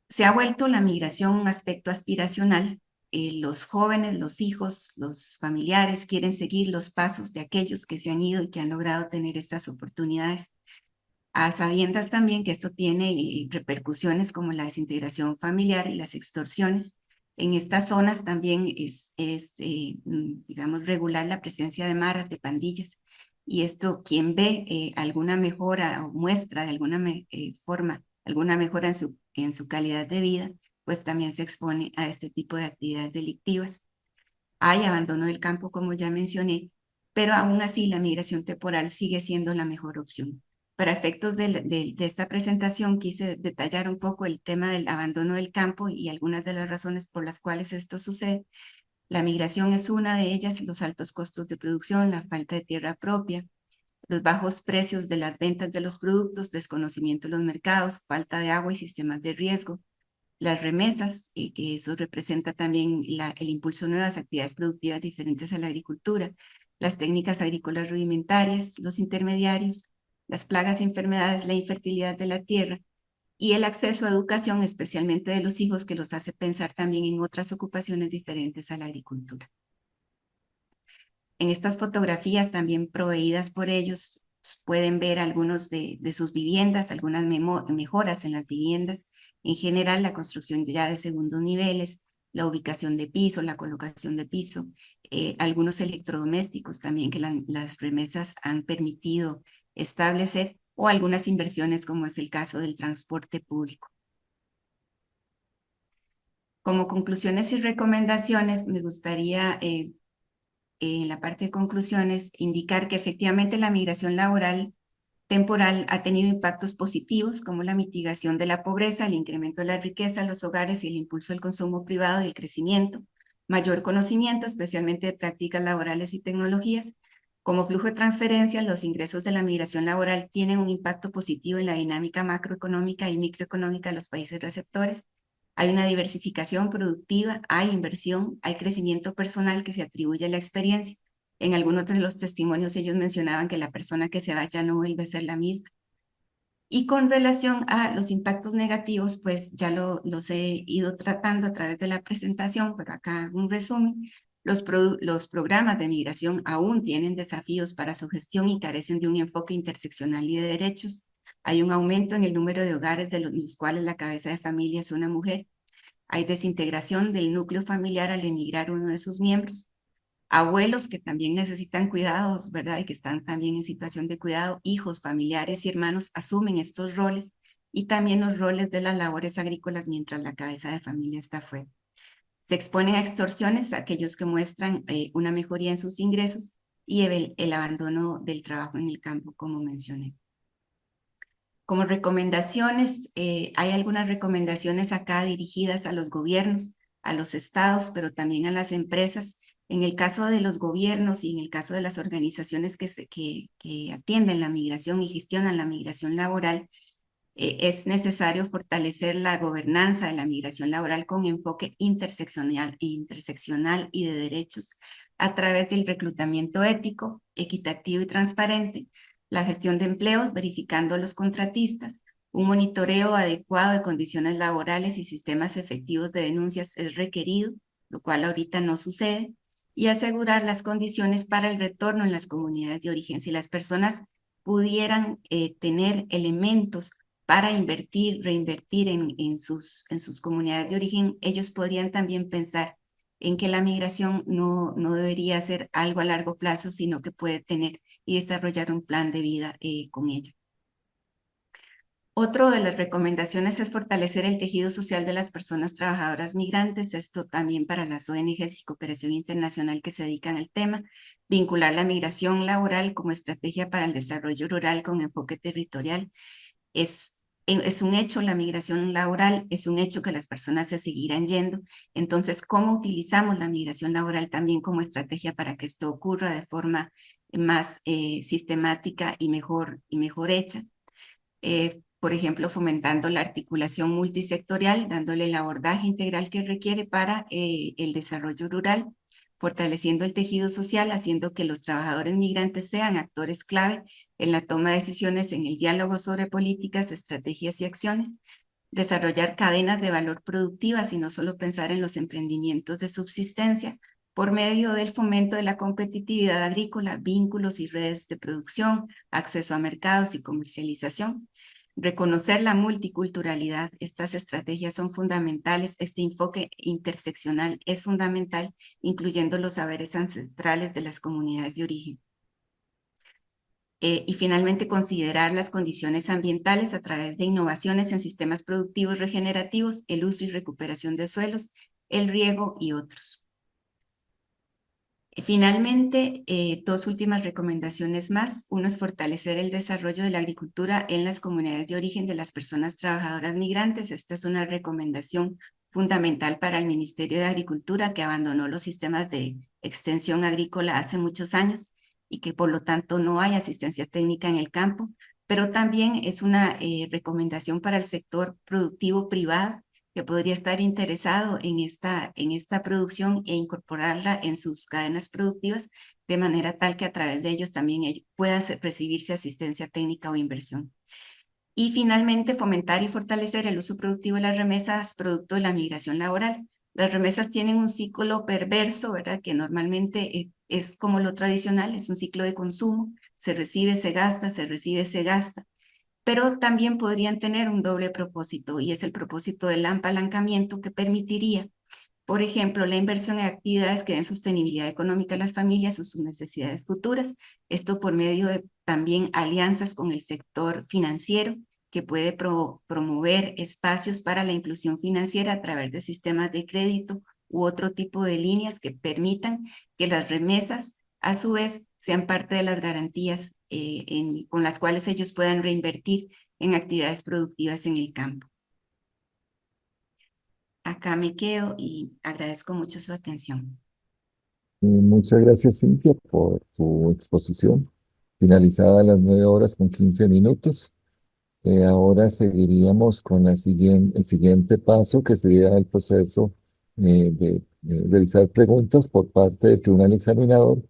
Speaker 1: Se ha vuelto la migración un aspecto aspiracional. Los jóvenes, los hijos, los familiares quieren seguir los pasos de aquellos que se han ido y que han logrado tener estas oportunidades. A sabiendas también que esto tiene repercusiones como la desintegración familiar y las extorsiones. En estas zonas también digamos, regular la presencia de maras, de pandillas. Y esto, quien ve alguna mejora o muestra de alguna forma, alguna mejora en su calidad de vida, pues también se expone a este tipo de actividades delictivas. Hay abandono del campo, como ya mencioné, pero aún así la migración temporal sigue siendo la mejor opción. Para efectos de esta presentación quise detallar un poco el tema del abandono del campo y algunas de las razones por las cuales esto sucede, La migración es una de ellas, los altos costos de producción, la falta de tierra propia, los bajos precios de las ventas de los productos, desconocimiento de los mercados, falta de agua y sistemas de riesgo, las remesas, que eso representa también el impulso de nuevas actividades productivas diferentes a la agricultura, las técnicas agrícolas rudimentarias, los intermediarios, las plagas y enfermedades, la infertilidad de la tierra y el acceso a educación, especialmente de los hijos, que los hace pensar también en otras ocupaciones diferentes a la agricultura. En estas fotografías también proveídas por ellos, pueden ver algunos de sus viviendas, algunas mejoras en las viviendas. En general, la construcción ya de segundos niveles, la ubicación de piso, la colocación de piso, algunos electrodomésticos también que las remesas han permitido establecer, o algunas inversiones como es el caso del transporte público. Como conclusiones y recomendaciones, me gustaría en la parte de conclusiones, indicar que efectivamente la migración laboral temporal ha tenido impactos positivos como la mitigación de la pobreza, el incremento de la riqueza en los hogares y el impulso del consumo privado y el crecimiento, mayor conocimiento, especialmente de prácticas laborales y tecnologías. Como flujo de transferencia, los ingresos de la migración laboral tienen un impacto positivo en la dinámica macroeconómica y microeconómica de los países receptores. Hay una diversificación productiva, hay inversión, hay crecimiento personal que se atribuye a la experiencia. En algunos de los testimonios ellos mencionaban que la persona que se va ya no vuelve a ser la misma. Y con relación a los impactos negativos, pues ya los he ido tratando a través de la presentación, pero acá hago un resumen. Los programas de migración aún tienen desafíos para su gestión y carecen de un enfoque interseccional y de derechos. Hay un aumento en el número de hogares de los cuales la cabeza de familia es una mujer. Hay desintegración del núcleo familiar al emigrar uno de sus miembros. Abuelos que también necesitan cuidados, ¿verdad? Y que están también en situación de cuidado. Hijos, familiares y hermanos asumen estos roles y también los roles de las labores agrícolas mientras la cabeza de familia está fuera. Se exponen a extorsiones a aquellos que muestran una mejoría en sus ingresos y el abandono del trabajo en el campo, como mencioné. Como recomendaciones, hay algunas recomendaciones acá dirigidas a los gobiernos, a los estados, pero también a las empresas. En el caso de los gobiernos y en el caso de las organizaciones que atienden la migración y gestionan la migración laboral, es necesario fortalecer la gobernanza de la migración laboral con enfoque interseccional y de derechos a través del reclutamiento ético, equitativo y transparente, la gestión de empleos verificando a los contratistas, un monitoreo adecuado de condiciones laborales y sistemas efectivos de denuncias es requerido, lo cual ahorita no sucede, y asegurar las condiciones para el retorno en las comunidades de origen. Si las personas pudieran tener elementos para invertir, reinvertir en sus comunidades de origen, ellos podrían también pensar en que la migración no debería ser algo a largo plazo, sino que puede tener y desarrollar un plan de vida con ella. Otro de las recomendaciones es fortalecer el tejido social de las personas trabajadoras migrantes, esto también para las ONGs y cooperación internacional que se dedican al tema, vincular la migración laboral como estrategia para el desarrollo rural con enfoque territorial. Es un hecho la migración laboral, es un hecho que las personas se seguirán yendo. Entonces, ¿cómo utilizamos la migración laboral también como estrategia para que esto ocurra de forma más sistemática y mejor hecha? Por ejemplo, fomentando la articulación multisectorial, dándole el abordaje integral que requiere para el desarrollo rural, fortaleciendo el tejido social, haciendo que los trabajadores migrantes sean actores clave en la toma de decisiones, en el diálogo sobre políticas, estrategias y acciones, desarrollar cadenas de valor productivas y no solo pensar en los emprendimientos de subsistencia, por medio del fomento de la competitividad agrícola, vínculos y redes de producción, acceso a mercados y comercialización. Reconocer la multiculturalidad, estas estrategias son fundamentales, este enfoque interseccional es fundamental, incluyendo los saberes ancestrales de las comunidades de origen. Y finalmente, considerar las condiciones ambientales a través de innovaciones en sistemas productivos regenerativos, el uso y recuperación de suelos, el riego y otros. Finalmente, dos últimas recomendaciones más. Uno es fortalecer el desarrollo de la agricultura en las comunidades de origen de las personas trabajadoras migrantes. Esta es una recomendación fundamental para el Ministerio de Agricultura, que abandonó los sistemas de extensión agrícola hace muchos años y que por lo tanto no hay asistencia técnica en el campo, pero también es una recomendación para el sector productivo privado que podría estar interesado en esta producción e incorporarla en sus cadenas productivas de manera tal que a través de ellos también pueda recibirse asistencia técnica o inversión. Y finalmente, fomentar y fortalecer el uso productivo de las remesas producto de la migración laboral. Las remesas tienen un ciclo perverso, ¿verdad? Que normalmente es como lo tradicional, es un ciclo de consumo, se recibe, se gasta, se recibe, se gasta, pero también podrían tener un doble propósito y es el propósito del apalancamiento que permitiría, por ejemplo, la inversión en actividades que den sostenibilidad económica a las familias o sus necesidades futuras. Esto por medio de también alianzas con el sector financiero que puede promover espacios para la inclusión financiera a través de sistemas de crédito u otro tipo de líneas que permitan que las remesas a su vez sean parte de las garantías con las cuales ellos puedan reinvertir en actividades productivas en el campo. Acá me quedo y agradezco mucho su atención.
Speaker 2: Muchas gracias, Cintia, por tu exposición. Finalizada a las 9:15. Ahora seguiríamos con el siguiente paso, que sería el proceso de realizar preguntas por parte del tribunal examinador.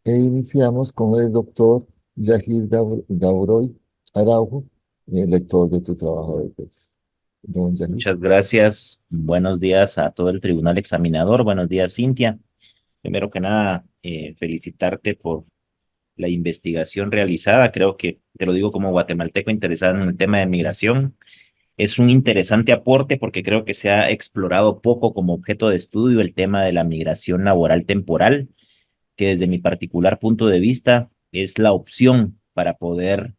Speaker 2: Iniciamos con el doctor Yahir Dauroy Araujo, lector de tu trabajo de tesis. Don Yahir.
Speaker 3: Muchas gracias. Buenos días a todo el tribunal examinador. Buenos días, Cintia. Primero que nada, felicitarte por la investigación realizada. Creo que te lo digo como guatemalteco interesado en el tema de migración. Es un interesante aporte porque creo que se ha explorado poco como objeto de estudio el tema de la migración laboral temporal, que desde mi particular punto de vista es la opción para poder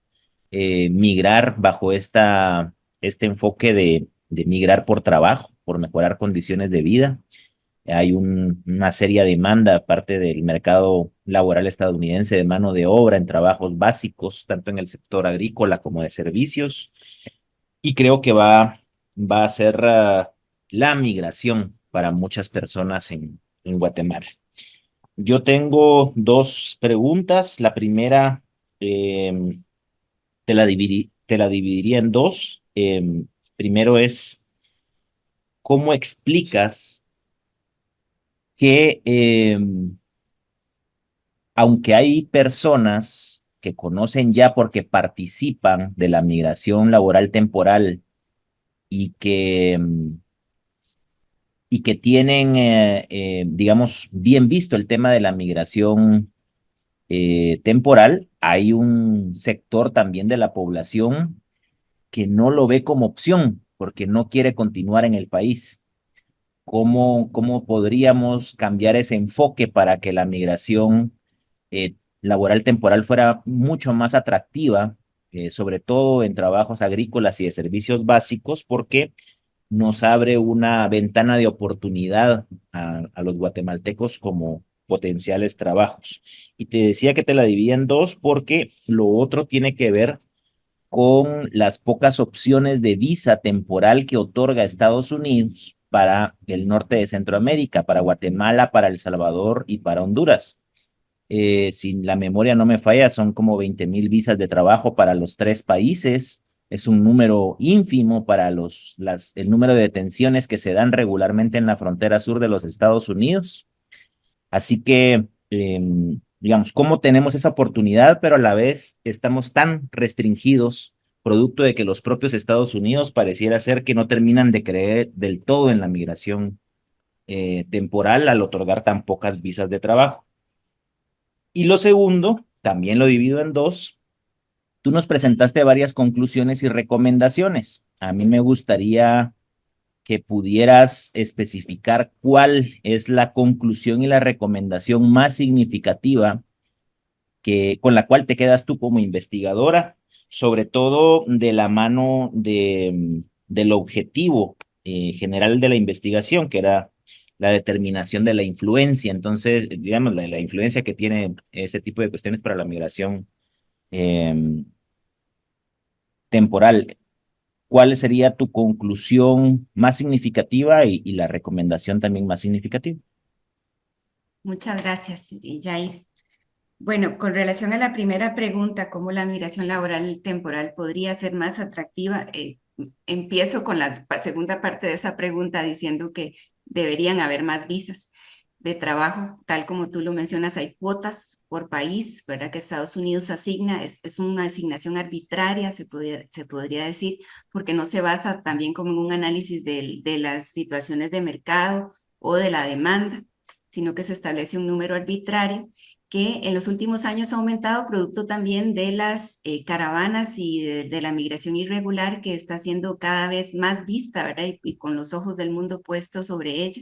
Speaker 3: migrar bajo este enfoque de migrar por trabajo, por mejorar condiciones de vida. Hay una seria demanda aparte del mercado laboral estadounidense de mano de obra en trabajos básicos, tanto en el sector agrícola como de servicios, y creo que va a ser la migración para muchas personas en Guatemala. Yo tengo dos preguntas. La primera, te la dividiría en dos. Primero es, ¿cómo explicas que aunque hay personas que conocen ya porque participan de la migración laboral temporal y que tienen, digamos, bien visto el tema de la migración temporal, hay un sector también de la población que no lo ve como opción porque no quiere continuar en el país? ¿Cómo podríamos cambiar ese enfoque para que la migración laboral temporal fuera mucho más atractiva, sobre todo en trabajos agrícolas y de servicios básicos, porque nos abre una ventana de oportunidad a los guatemaltecos como potenciales trabajos? Y te decía que te la dividí en dos porque lo otro tiene que ver con las pocas opciones de visa temporal que otorga Estados Unidos para el norte de Centroamérica, para Guatemala, para El Salvador y para Honduras. Si la memoria no me falla, son como 20,000 visas de trabajo para los tres países. Es un número ínfimo para el número de detenciones que se dan regularmente en la frontera sur de los Estados Unidos. Así que, digamos, ¿cómo tenemos esa oportunidad, pero a la vez estamos tan restringidos, producto de que los propios Estados Unidos pareciera ser que no terminan de creer del todo en la migración temporal al otorgar tan pocas visas de trabajo? Y lo segundo, también lo divido en dos. Tú nos presentaste varias conclusiones y recomendaciones. A mí me gustaría que pudieras especificar cuál es la conclusión y la recomendación más significativa con la cual te quedas tú como investigadora, sobre todo de la mano del objetivo general de la investigación, que era la determinación de la influencia. Entonces, digamos, la influencia que tiene ese tipo de cuestiones para la migración eh, temporal. ¿cuál sería tu conclusión más significativa y la recomendación también más significativa?
Speaker 1: Muchas gracias, Jair. Bueno, con relación a la primera pregunta, ¿cómo la migración laboral temporal podría ser más atractiva? Empiezo con la segunda parte de esa pregunta diciendo que deberían haber más visas de trabajo, tal como tú lo mencionas, hay cuotas por país, ¿verdad? Que Estados Unidos asigna, es una asignación arbitraria, se podría decir, porque no se basa también como en un análisis de las situaciones de mercado o de la demanda, sino que se establece un número arbitrario que en los últimos años ha aumentado producto también de las caravanas y de la migración irregular que está siendo cada vez más vista, ¿verdad? Y con los ojos del mundo puestos sobre ella.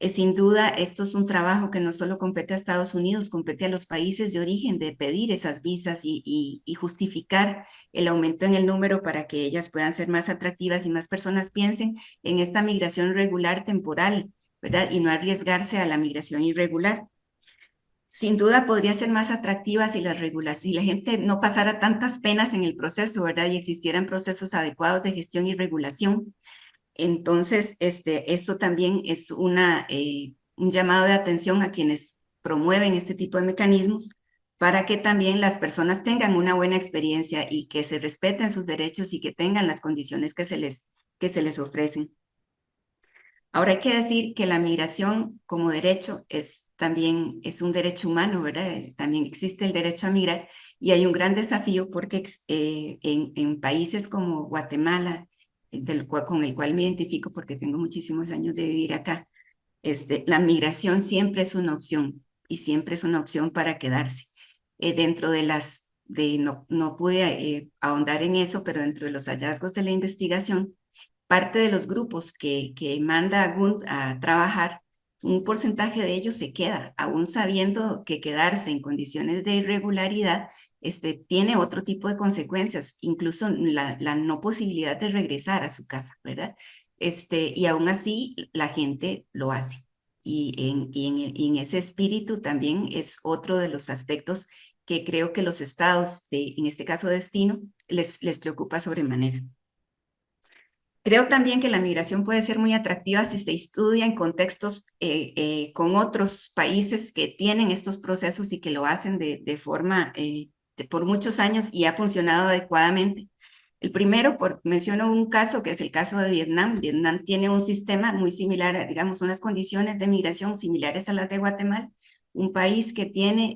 Speaker 1: Sin duda, esto es un trabajo que no solo compete a Estados Unidos, compete a los países de origen de pedir esas visas y justificar el aumento en el número para que ellas puedan ser más atractivas y más personas piensen en esta migración regular temporal, ¿verdad? Y no arriesgarse a la migración irregular. Sin duda podría ser más atractiva si si la gente no pasara tantas penas en el proceso, ¿verdad? Y existieran procesos adecuados de gestión y regulación. Entonces, esto también es un llamado de atención a quienes promueven este tipo de mecanismos para que también las personas tengan una buena experiencia y que se respeten sus derechos y que tengan las condiciones que se les ofrecen. Ahora hay que decir que la migración como derecho también es un derecho humano, ¿verdad? También existe el derecho a migrar y hay un gran desafío porque en países como Guatemala, con el cual me identifico porque tengo muchísimos años de vivir acá, la migración siempre es una opción y siempre es una opción para quedarse. Dentro de no pude ahondar en eso, pero dentro de los hallazgos de la investigación, parte de los grupos que manda a GUNT a trabajar, un porcentaje de ellos se queda, aún sabiendo que quedarse en condiciones de irregularidad tiene otro tipo de consecuencias, incluso la no posibilidad de regresar a su casa, ¿verdad? Y aún así la gente lo hace. Y en ese espíritu también es otro de los aspectos que creo que los estados, en este caso destino, les preocupa sobremanera. Creo también que la migración puede ser muy atractiva si se estudia en contextos con otros países que tienen estos procesos y que lo hacen de forma por muchos años y ha funcionado adecuadamente. El primero, menciono un caso que es el caso de Vietnam. Vietnam tiene un sistema muy similar, digamos, unas condiciones de migración similares a las de Guatemala, un país que tiene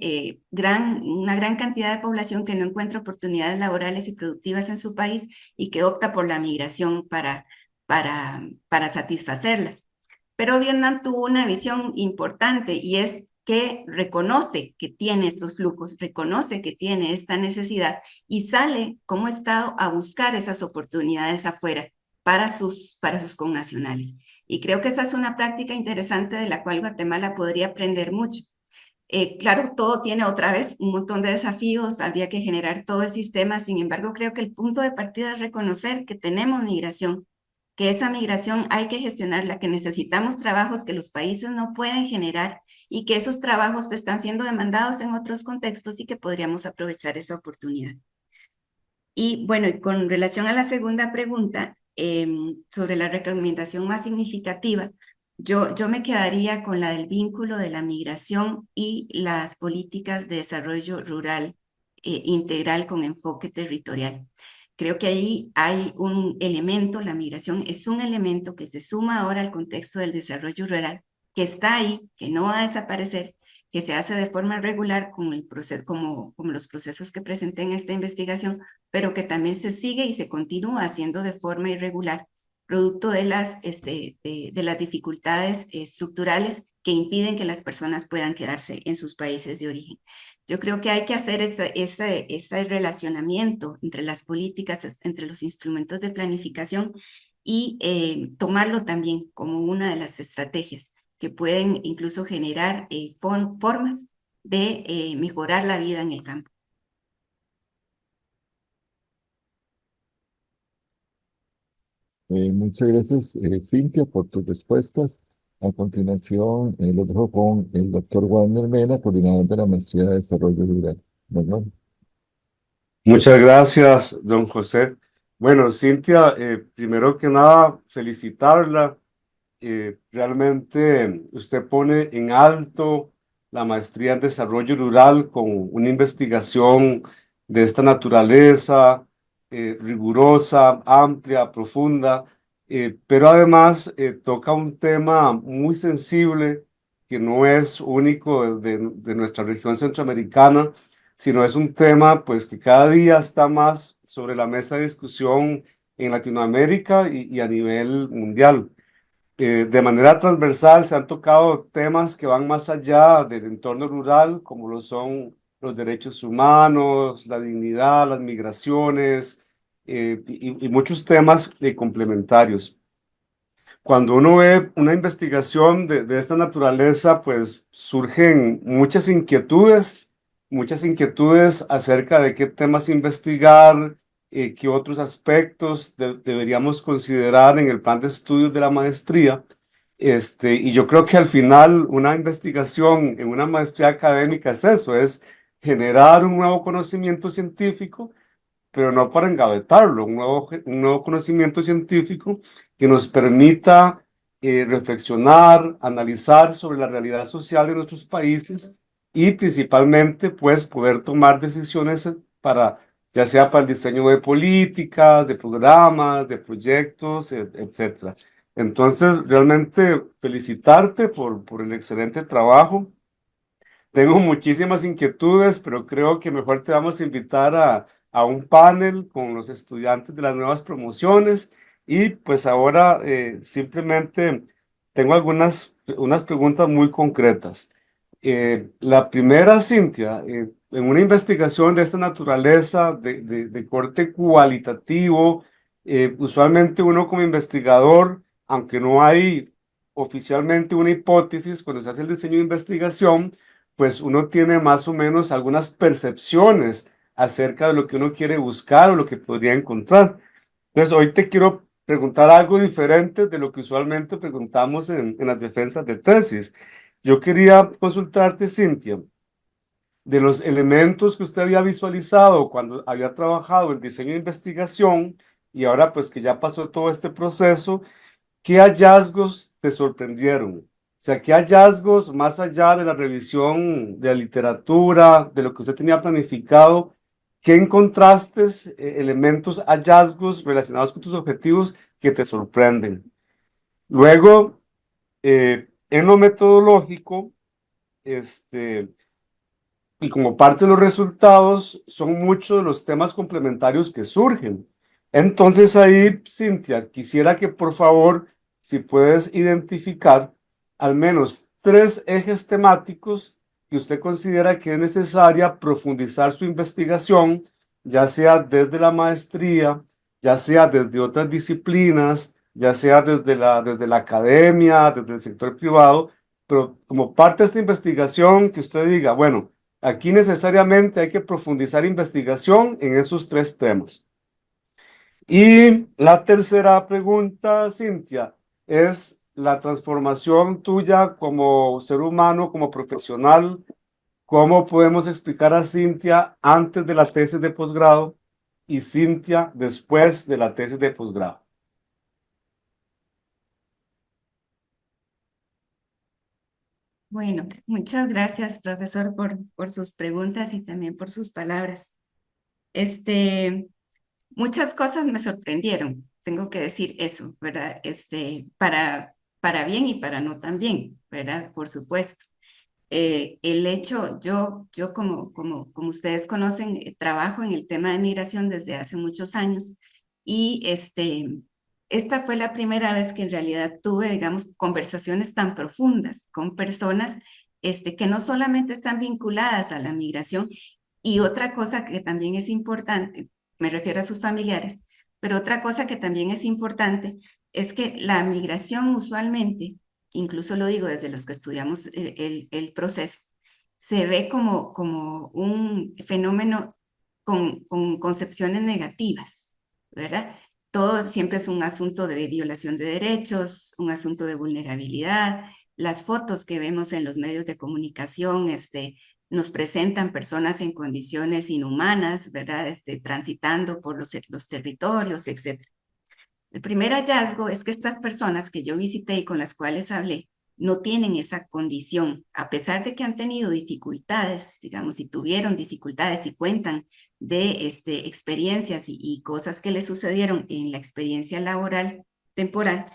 Speaker 1: una gran cantidad de población que no encuentra oportunidades laborales y productivas en su país y que opta por la migración para satisfacerlas. Pero Vietnam tuvo una visión importante y es que reconoce que tiene estos flujos, reconoce que tiene esta necesidad y sale como Estado a buscar esas oportunidades afuera para sus connacionales. Y creo que esa es una práctica interesante de la cual Guatemala podría aprender mucho. Claro, todo tiene otra vez un montón de desafíos, habría que generar todo el sistema, sin embargo, creo que el punto de partida es reconocer que tenemos migración, que esa migración hay que gestionarla, que necesitamos trabajos que los países no pueden generar y que esos trabajos están siendo demandados en otros contextos y que podríamos aprovechar esa oportunidad. Y bueno, y con relación a la segunda pregunta, sobre la recomendación más significativa, yo me quedaría con la del vínculo de la migración y las políticas de desarrollo rural integral con enfoque territorial. Creo que ahí hay un elemento, la migración es un elemento que se suma ahora al contexto del desarrollo rural, que está ahí, que no va a desaparecer, que se hace de forma regular como los procesos que presenté en esta investigación, pero que también se sigue y se continúa haciendo de forma irregular, producto de las dificultades estructurales que impiden que las personas puedan quedarse en sus países de origen. Yo creo que hay que hacer ese relacionamiento entre las políticas, entre los instrumentos de planificación y tomarlo también como una de las estrategias que pueden incluso generar formas de mejorar la vida en el campo.
Speaker 2: Muchas gracias, Cintia, por tus respuestas. A continuación, lo dejo con el doctor Warner Mena, coordinador de la Maestría de Desarrollo Rural. Manuel.
Speaker 4: Muchas gracias, don José. Bueno, Cintia, primero que nada, felicitarla. Realmente usted pone en alto la maestría en desarrollo rural con una investigación de esta naturaleza, rigurosa, amplia, profunda, pero además toca un tema muy sensible que no es único de nuestra región centroamericana, sino es un tema pues que cada día está más sobre la mesa de discusión en Latinoamérica y a nivel mundial. De manera transversal se han tocado temas que van más allá del entorno rural, como lo son los derechos humanos, la dignidad, las migraciones y muchos temas complementarios. Cuando uno ve una investigación de esta naturaleza, pues surgen muchas inquietudes acerca de qué temas investigar, qué otros aspectos deberíamos considerar en el plan de estudios de la maestría. Y yo creo que al final una investigación en una maestría académica es eso, es generar un nuevo conocimiento científico, pero no para engavetarlo, un nuevo conocimiento científico que nos permita reflexionar, analizar sobre la realidad social de nuestros países y principalmente pues poder tomar decisiones para, ya sea para el diseño de políticas, de programas, de proyectos, etcétera. Entonces, realmente felicitarte por el excelente trabajo. Tengo muchísimas inquietudes, pero creo que mejor te vamos a invitar a un panel con los estudiantes de las nuevas promociones. Y pues ahora simplemente tengo unas preguntas muy concretas. La primera, Cintia, en una investigación de esta naturaleza, de corte cualitativo, usualmente uno como investigador, aunque no hay oficialmente una hipótesis cuando se hace el diseño de investigación, pues uno tiene más o menos algunas percepciones acerca de lo que uno quiere buscar o lo que podría encontrar. Entonces, hoy te quiero preguntar algo diferente de lo que usualmente preguntamos en las defensas de tesis. Yo quería consultarte, Cintia, de los elementos que usted había visualizado cuando había trabajado el diseño de investigación y ahora pues que ya pasó todo este proceso. ¿Qué hallazgos te sorprendieron? O sea, ¿qué hallazgos más allá de la revisión de la literatura, de lo que usted tenía planificado, qué encontraste, elementos, hallazgos relacionados con tus objetivos que te sorprenden? Luego, en lo metodológico, este, y como parte de los resultados, son muchos de los temas complementarios que surgen. Entonces ahí, Cintia, quisiera que por favor, si puedes identificar al menos 3 ejes temáticos que usted considera que es necesaria profundizar su investigación, ya sea desde la maestría, ya sea desde otras disciplinas, ya sea desde la academia, desde el sector privado, pero como parte de esta investigación que usted diga, bueno, aquí necesariamente hay que profundizar investigación en esos 3 temas. Y la tercera pregunta, Cintia, es la transformación tuya como ser humano, como profesional. ¿Cómo podemos explicar a Cintia antes de la tesis de posgrado y Cintia después de la tesis de posgrado?
Speaker 1: Bueno, muchas gracias, profesor, por sus preguntas y también por sus palabras. Muchas cosas me sorprendieron, tengo que decir eso, ¿verdad? Para bien y para no tan bien, ¿verdad? Por supuesto. El hecho, yo como ustedes conocen, trabajo en el tema de migración desde hace muchos años y esta fue la primera vez que en realidad tuve, digamos, conversaciones tan profundas con personas que no solamente están vinculadas a la migración y otra cosa que también es importante, me refiero a sus familiares, pero otra cosa que también es importante es que la migración usualmente, incluso lo digo desde los que estudiamos el proceso, se ve como un fenómeno con concepciones negativas, ¿verdad? Todo siempre es un asunto de violación de derechos, un asunto de vulnerabilidad. Las fotos que vemos en los medios de comunicación nos presentan personas en condiciones inhumanas, ¿verdad? Transitando por los territorios, etc. El primer hallazgo es que estas personas que yo visité y con las cuales hablé no tienen esa condición, a pesar de que han tenido dificultades, digamos, y tuvieron dificultades y cuentan de experiencias y cosas que les sucedieron en la experiencia laboral temporal.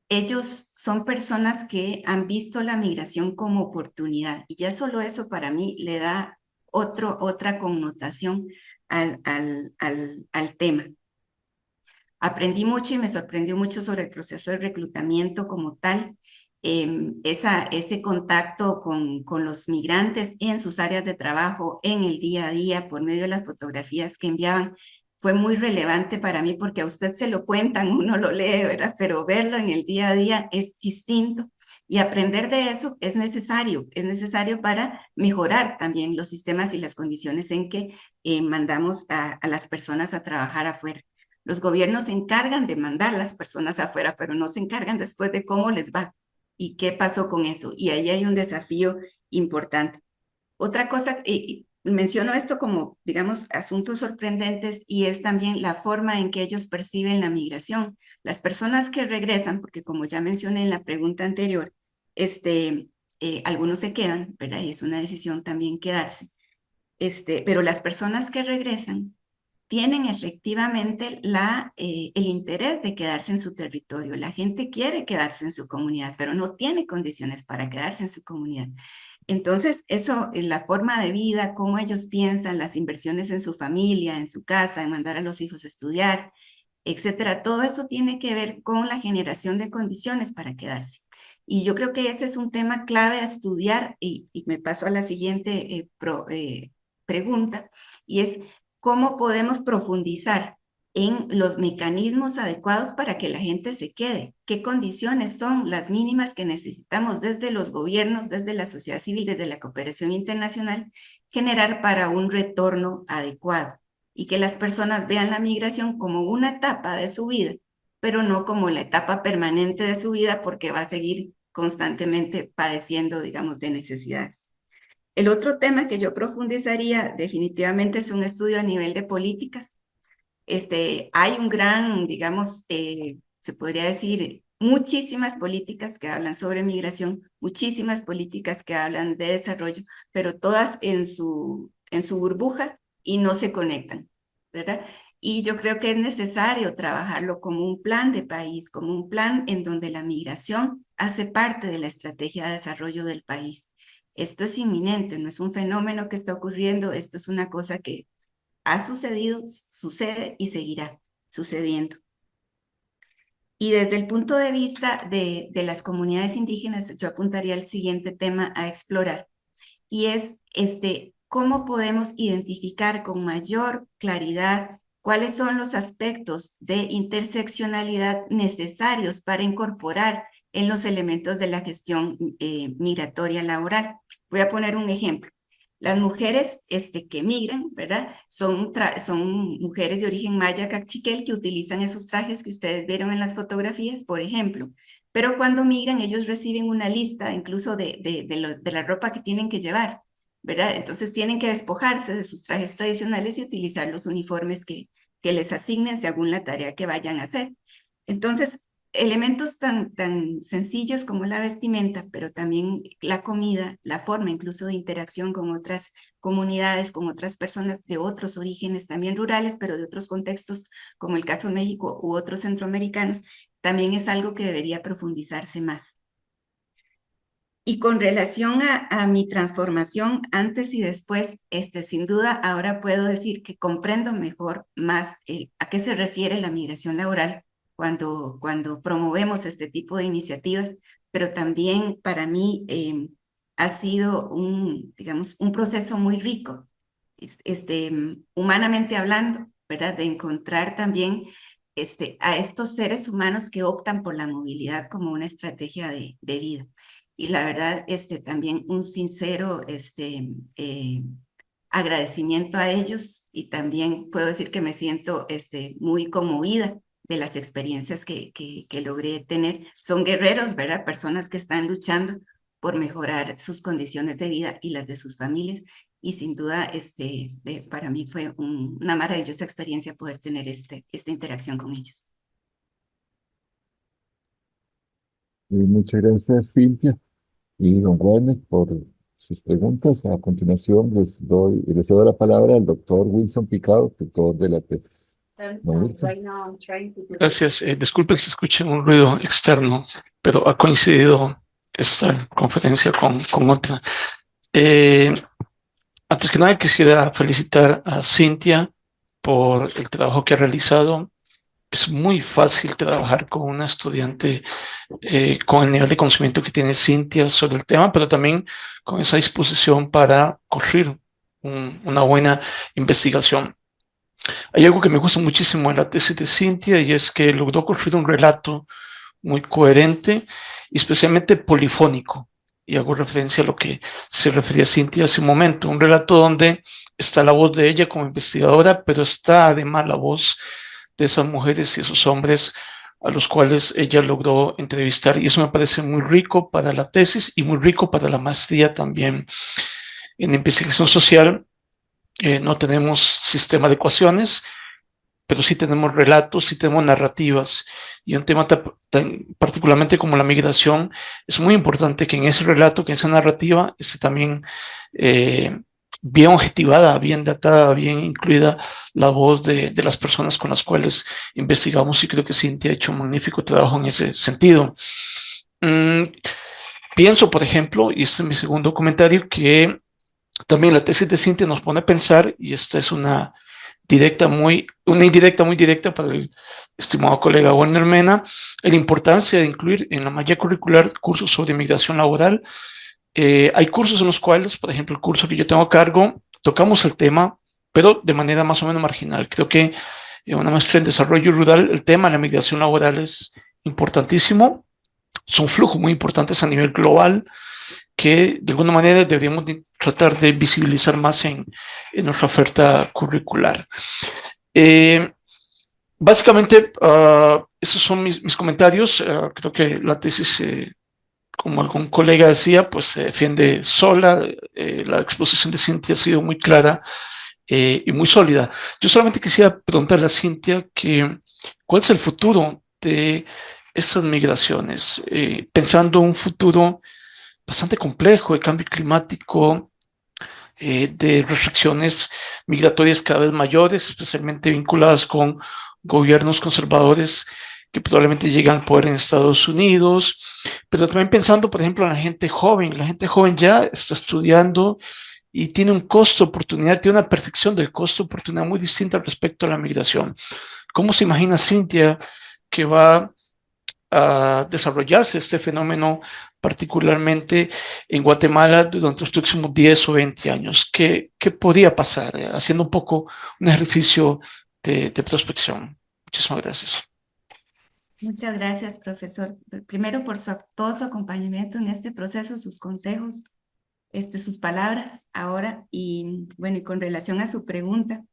Speaker 1: Ellos son personas que han visto la migración como oportunidad y ya solo eso para mí le da otra connotación al tema. Aprendí mucho y me sorprendió mucho sobre el proceso de reclutamiento como tal, ese contacto con los migrantes en sus áreas de trabajo, en el día a día, por medio de las fotografías que enviaban, fue muy relevante para mí porque a usted se lo cuentan, uno lo lee, ¿verdad? Pero verlo en el día a día es distinto. Y aprender de eso es necesario para mejorar también los sistemas y las condiciones en que mandamos a las personas a trabajar afuera. Los gobiernos se encargan de mandar a las personas afuera, pero no se encargan después de cómo les va y qué pasó con eso. Y ahí hay un desafío importante. Otra cosa, menciono esto como, digamos, asuntos sorprendentes y es también la forma en que ellos perciben la migración. Las personas que regresan, porque como ya mencioné en la pregunta anterior, algunos se quedan, ¿verdad? Y es una decisión también quedarse. Pero las personas que regresan tienen efectivamente el interés de quedarse en su territorio. La gente quiere quedarse en su comunidad, pero no tiene condiciones para quedarse en su comunidad. Entonces, eso, la forma de vida, cómo ellos piensan, las inversiones en su familia, en su casa, en mandar a los hijos a estudiar, etcétera, todo eso tiene que ver con la generación de condiciones para quedarse. Y yo creo que ese es un tema clave a estudiar y me paso a la siguiente pregunta, y es cómo podemos profundizar en los mecanismos adecuados para que la gente se quede. ¿Qué condiciones son las mínimas que necesitamos desde los gobiernos, desde la sociedad civil, desde la cooperación internacional, generar para un retorno adecuado? Y que las personas vean la migración como una etapa de su vida, pero no como la etapa permanente de su vida porque va a seguir constantemente padeciendo, digamos, de necesidades. El otro tema que yo profundizaría definitivamente es un estudio a nivel de políticas. Hay un gran, digamos, se podría decir, muchísimas políticas que hablan sobre migración, muchísimas políticas que hablan de desarrollo, pero todas en su burbuja y no se conectan, ¿verdad? Y yo creo que es necesario trabajarlo como un plan de país, como un plan en donde la migración hace parte de la estrategia de desarrollo del país. Esto es inminente, no es un fenómeno que está ocurriendo, esto es una cosa que ha sucedido, sucede y seguirá sucediendo. Y desde el punto de vista de las comunidades indígenas, yo apuntaría al siguiente tema a explorar, y es cómo podemos identificar con mayor claridad cuáles son los aspectos de interseccionalidad necesarios para incorporar en los elementos de la gestión migratoria laboral. Voy a poner un ejemplo. Las mujeres que migran, ¿verdad? Son mujeres de origen maya cachiquel que utilizan esos trajes que ustedes vieron en las fotografías, por ejemplo. Pero cuando migran, ellos reciben una lista incluso de la ropa que tienen que llevar, ¿verdad? Entonces tienen que despojarse de sus trajes tradicionales y utilizar los uniformes que les asignen según la tarea que vayan a hacer. Entonces, elementos tan sencillos como la vestimenta, pero también la comida, la forma incluso de interacción con otras comunidades, con otras personas de otros orígenes, también rurales, pero de otros contextos, como el caso de México u otros centroamericanos, también es algo que debería profundizarse más. Y con relación a mi transformación antes y después, sin duda ahora puedo decir que comprendo mejor más a qué se refiere la migración laboral cuando promovemos este tipo de iniciativas, pero también para mí ha sido digamos, un proceso muy rico, humanamente hablando, ¿verdad? De encontrar también a estos seres humanos que optan por la movilidad como una estrategia de vida. Y la verdad, también un sincero agradecimiento a ellos, y también puedo decir que me siento muy conmovida de las experiencias que logré tener. Son guerreros, ¿verdad? Personas que están luchando por mejorar sus condiciones de vida y las de sus familias. Y sin duda, para mí fue una maravillosa experiencia poder tener esta interacción con ellos.
Speaker 2: Muchas gracias, Cintia y don Werner, por sus preguntas. A continuación, les cedo la palabra al doctor Wilson Picado, tutor de la tesis. Don Wilson.
Speaker 5: Gracias. Disculpen si escuchen un ruido externo, pero ha coincidido esta conferencia con otra. Antes que nada, quisiera felicitar a Cintia por el trabajo que ha realizado. Es muy fácil trabajar con una estudiante con el nivel de conocimiento que tiene Cintia sobre el tema, pero también con esa disposición para corregir una buena investigación. Hay algo que me gusta muchísimo en la tesis de Cintia y es que logró construir un relato muy coherente y especialmente polifónico. Y hago referencia a lo que se refería Cintia hace un momento, un relato donde está la voz de ella como investigadora, pero está además la voz de esas mujeres y esos hombres a los cuales ella logró entrevistar. Y eso me parece muy rico para la tesis y muy rico para la maestría también. En investigación social no tenemos sistema de ecuaciones, pero sí tenemos relatos, sí tenemos narrativas. Y un tema tan particularmente como la migración, es muy importante que en ese relato, que en esa narrativa, esté también bien objetivada, bien datada, bien incluida la voz de las personas con las cuales investigamos, y creo que Cintia ha hecho un magnífico trabajo en ese sentido. Pienso, por ejemplo, y este es mi segundo comentario, que también la tesis de Cintia nos pone a pensar, y esta es una indirecta muy directa para el estimado colega Werner Mena, la importancia de incluir en la malla curricular cursos sobre migración laboral. Hay cursos en los cuales, por ejemplo, el curso que yo tengo a cargo, tocamos el tema, pero de manera más o menos marginal. Creo que en una maestría en desarrollo rural, el tema de la migración laboral es importantísimo. Son flujos muy importantes a nivel global que de alguna manera deberíamos tratar de visibilizar más en nuestra oferta curricular. Básicamente, esos son mis comentarios. Creo que la tesis, como algún colega decía, pues se defiende sola. La exposición de Cintia ha sido muy clara y muy sólida. Yo solamente quisiera preguntarle a Cintia cuál es el futuro de estas migraciones, pensando un futuro bastante complejo de cambio climático, de restricciones migratorias cada vez mayores, especialmente vinculadas con gobiernos conservadores que probablemente llegan al poder en Estados Unidos, pero también pensando, por ejemplo, en la gente joven. La gente joven ya está estudiando y tiene un costo-oportunidad, tiene una percepción del costo-oportunidad muy distinta respecto a la migración. ¿Cómo se imagina Cintia que va a desarrollarse este fenómeno, particularmente en Guatemala, durante los próximos 10 o 20 años? ¿Qué podría pasar? Haciendo un poco un ejercicio de prospección. Muchísimas gracias.
Speaker 1: Muchas gracias, profesor. Primero por todo su acompañamiento en este proceso, sus consejos, sus palabras ahora. Y bueno, y con relación a su pregunta,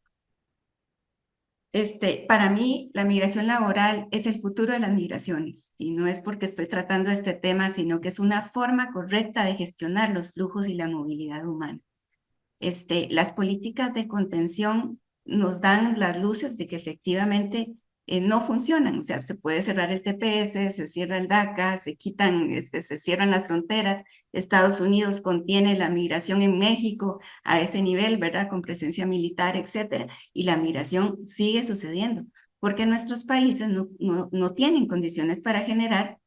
Speaker 1: para mí la migración laboral es el futuro de las migraciones, y no es porque estoy tratando este tema, sino que es una forma correcta de gestionar los flujos y la movilidad humana. Las políticas de contención nos dan las luces de que efectivamente no funcionan. O sea, se puede cerrar el TPS, se cierra el DACA, se cierran las fronteras. Estados Unidos contiene la migración en México a ese nivel, ¿verdad? Con presencia militar, etcétera. Y la migración sigue sucediendo porque nuestros países no tienen condiciones para generar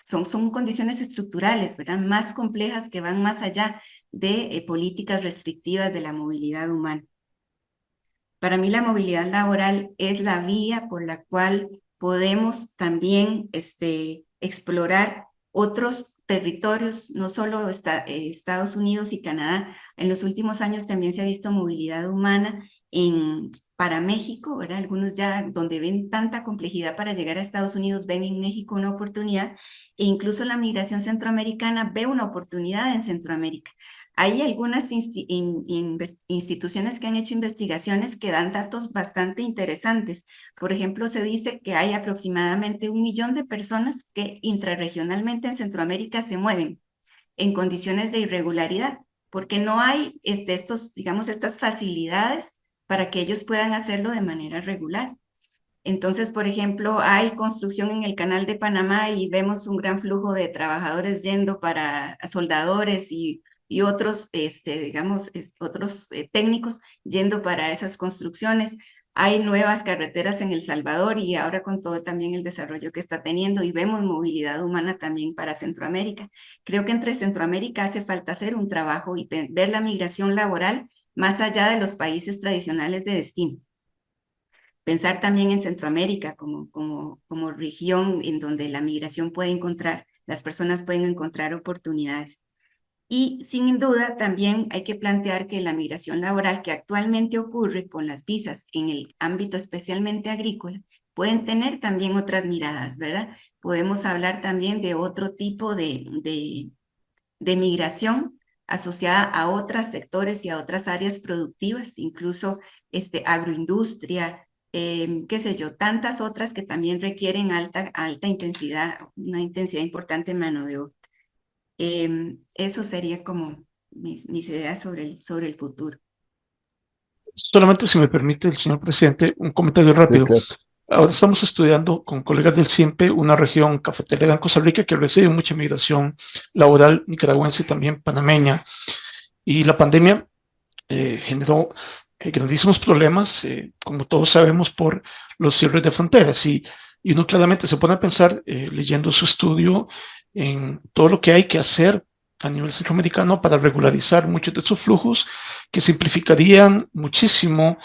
Speaker 1: son condiciones estructurales, ¿verdad? Más complejas, que van más allá de políticas restrictivas de la movilidad humana. Para mí la movilidad laboral es la vía por la cual podemos también explorar otros territorios, no solo Estados Unidos y Canadá. En los últimos años también se ha visto movilidad humana para México, ¿verdad? Algunos ya donde ven tanta complejidad para llegar a Estados Unidos, ven en México una oportunidad, e incluso la migración centroamericana ve una oportunidad en Centroamérica. Hay algunas instituciones que han hecho investigaciones que dan datos bastante interesantes. Por ejemplo, se dice que hay aproximadamente 1 millón de personas que intrarregionalmente en Centroamérica se mueven en condiciones de irregularidad, porque no hay digamos, estas facilidades para que ellos puedan hacerlo de manera regular. Entonces, por ejemplo, hay construcción en el Canal de Panamá y vemos un gran flujo de trabajadores yendo para soldadores y otros, digamos, otros técnicos yendo para esas construcciones. Hay nuevas carreteras en El Salvador y ahora con todo también el desarrollo que está teniendo y vemos movilidad humana también para Centroamérica. Creo que entre Centroamérica hace falta hacer un trabajo y ver la migración laboral más allá de los países tradicionales de destino. Pensar también en Centroamérica como región en donde la migración puede encontrar, las personas pueden encontrar oportunidades. Y sin duda también hay que plantear que la migración laboral que actualmente ocurre con las visas en el ámbito especialmente agrícola, pueden tener también otras miradas, ¿verdad? Podemos hablar también de otro tipo de migración asociada a otros sectores y a otras áreas productivas, incluso agroindustria, qué sé yo, tantas otras que también requieren alta intensidad, una intensidad importante en mano de obra. Eso sería como mis ideas sobre el futuro.
Speaker 5: Solamente si me permite el señor presidente, un comentario
Speaker 2: Sí,
Speaker 5: rápido.
Speaker 2: claro.
Speaker 5: Ahora estamos estudiando con colegas del CIEMPE una región cafetalera en Costa Rica que recibe mucha migración laboral nicaragüense y también panameña. Y la pandemia generó grandísimos problemas, como todos sabemos, por los cierres de fronteras. Y uno claramente se pone a pensar, leyendo su estudio, en todo lo que hay que hacer a nivel centroamericano para regularizar muchos de esos flujos que simplificarían muchísimo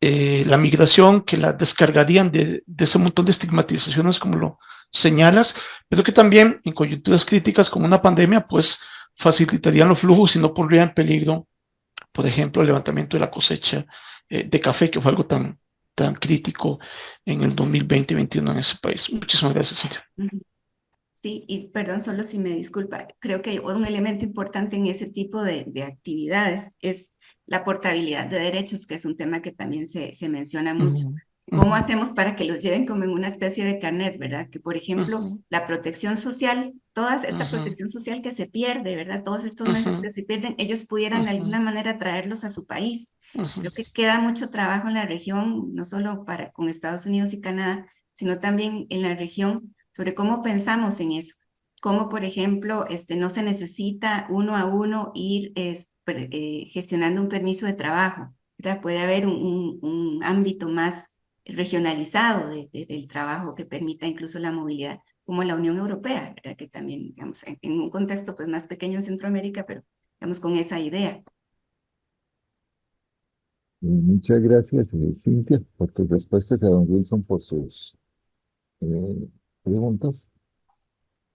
Speaker 5: la migración, que la descargarían de ese montón de estigmatizaciones como lo señalas, pero que también en coyunturas críticas como una pandemia, pues facilitarían los flujos y no pondrían en peligro, por ejemplo, el levantamiento de la cosecha de café, que fue algo tan crítico en el 2020-2021 en ese país. Muchísimas gracias, Cintia.
Speaker 1: Sí, y perdón, solo si me disculpa, creo que un elemento importante en ese tipo de actividades es la portabilidad de derechos, que es un tema que también se menciona mucho. ¿Cómo hacemos para que los lleven como en una especie de carnet, verdad? Que, por ejemplo, la protección social, toda esta protección social que se pierde, ¿verdad? Todos estos meses que se pierden, ellos pudieran de alguna manera traerlos a su país. Creo que queda mucho trabajo en la región, no solo con Estados Unidos y Canadá, sino también en la región sobre cómo pensamos en eso. Cómo, por ejemplo, no se necesita uno a uno ir gestionando un permiso de trabajo, ¿verdad? Puede haber un ámbito más regionalizado del trabajo que permita incluso la movilidad, como la Unión Europea, ¿verdad? Que también, digamos, en un contexto pues, más pequeño en Centroamérica, pero digamos con esa idea.
Speaker 2: Muchas gracias, Cintia, por tus respuestas, a don Wilson por sus eh, preguntas.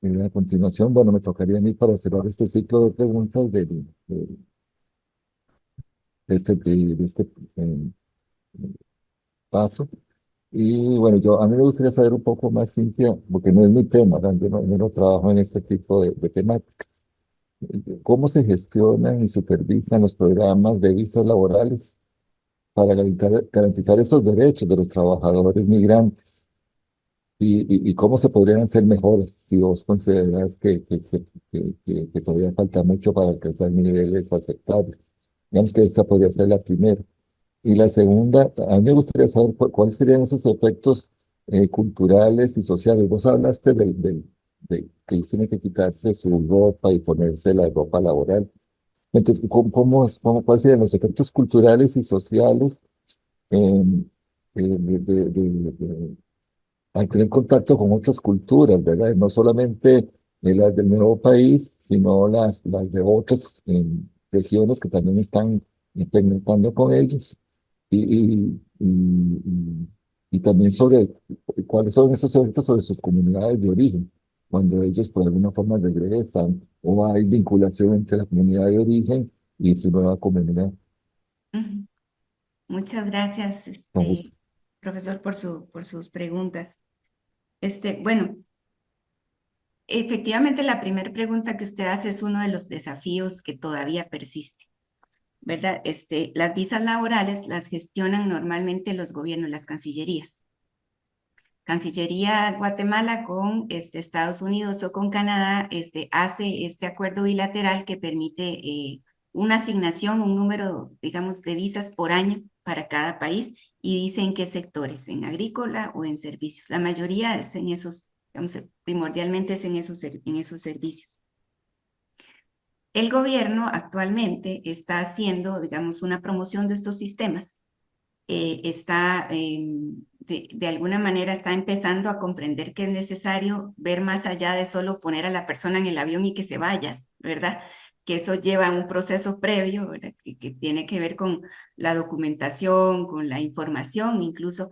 Speaker 2: A continuación, bueno, me tocaría a mí para cerrar este ciclo de preguntas de este eh, paso. Y bueno, a mí me gustaría saber un poco más, Cintia, porque no es mi tema, ¿verdad? Yo no trabajo en este tipo de temáticas. ¿Cómo se gestionan y supervisan los programas de visas laborales para garantizar esos derechos de los trabajadores migrantes? ¿Y cómo se podrían hacer mejores si vos consideras que todavía falta mucho para alcanzar niveles aceptables? Digamos que esa podría ser la primera. Y la segunda, a mí me gustaría saber cuáles serían esos efectos culturales y sociales. Vos hablaste de que ellos tienen que quitarse su ropa y ponerse la ropa laboral. Entonces, ¿cuáles serían los efectos culturales y sociales eh, al tener contacto con otras culturas, ¿verdad? No solamente las del nuevo país, sino las de otras regiones que también están implementando con ellos? Y también sobre cuáles son esos efectos sobre sus comunidades de origen, cuando ellos por alguna forma regresan o hay vinculación entre la comunidad de origen y su nueva comunidad.
Speaker 1: Ujú. Muchas gracias,
Speaker 2: Con gusto.
Speaker 1: profesor, por sus preguntas. Bueno, Efectivamente, la primera pregunta que usted hace es uno de los desafíos que todavía persiste, ¿verdad? Las visas laborales las gestionan normalmente los gobiernos, las cancillerías. Cancillería Guatemala con Estados Unidos o con Canadá hace este acuerdo bilateral que permite una asignación, un número, digamos, de visas por año para cada país y dice en qué sectores, en agrícola o en servicios. La mayoría es en esos, digamos, primordialmente es en esos servicios. El gobierno actualmente está haciendo, digamos, una promoción de estos sistemas. De alguna manera está empezando a comprender que es necesario ver más allá de solo poner a la persona en el avión y que se vaya, ¿verdad? Que eso lleva un proceso previo, ¿verdad? Que tiene que ver con la documentación, con la información, incluso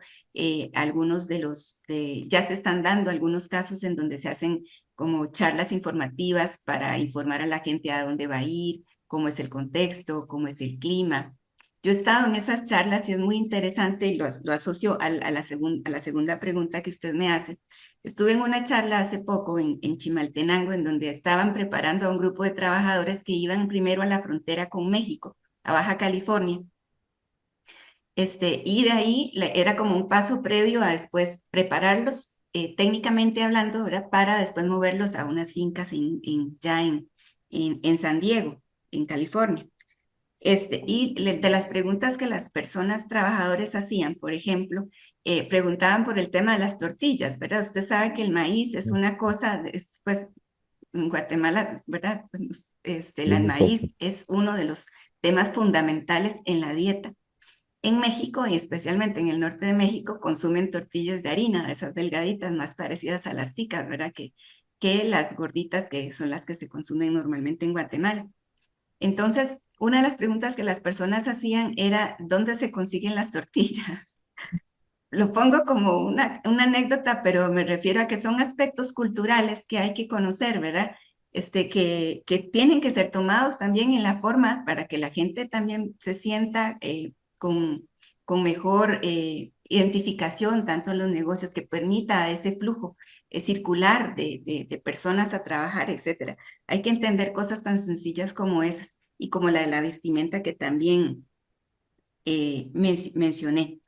Speaker 1: algunos ya se están dando algunos casos en donde se hacen como charlas informativas para informar a la gente a dónde va a ir, cómo es el contexto, cómo es el clima. Yo he estado en esas charlas y es muy interesante y lo asocio a la segunda pregunta que usted me hace. Estuve en una charla hace poco en Chimaltenango en donde estaban preparando a un grupo de trabajadores que iban primero a la frontera con México, a Baja California. Y de ahí era como un paso previo a después prepararlos técnicamente hablando, ¿verdad? Para después moverlos a unas fincas ya en San Diego, en California. De las preguntas que las personas trabajadores hacían, por ejemplo, preguntaban por el tema de las tortillas, ¿verdad? Usted sabe que el maíz es una cosa, pues en Guatemala, ¿verdad? Pues,
Speaker 2: Sí,
Speaker 1: el
Speaker 2: muy poco.
Speaker 1: maíz es uno de los temas fundamentales en la dieta. En México, y especialmente en el norte de México, consumen tortillas de harina, esas delgaditas más parecidas a las ticas, ¿verdad? Que las gorditas que son las que se consumen normalmente en Guatemala. Entonces, una de las preguntas que las personas hacían era, ¿dónde se consiguen las tortillas? Lo pongo como una anécdota, pero me refiero a que son aspectos culturales que hay que conocer, ¿verdad? Que tienen que ser tomados también en la forma para que la gente también se sienta con mejor identificación, tanto en los negocios, que permita ese flujo circular de personas a trabajar, etcétera. Hay que entender cosas tan sencillas como esas y como la de la vestimenta que también mencioné.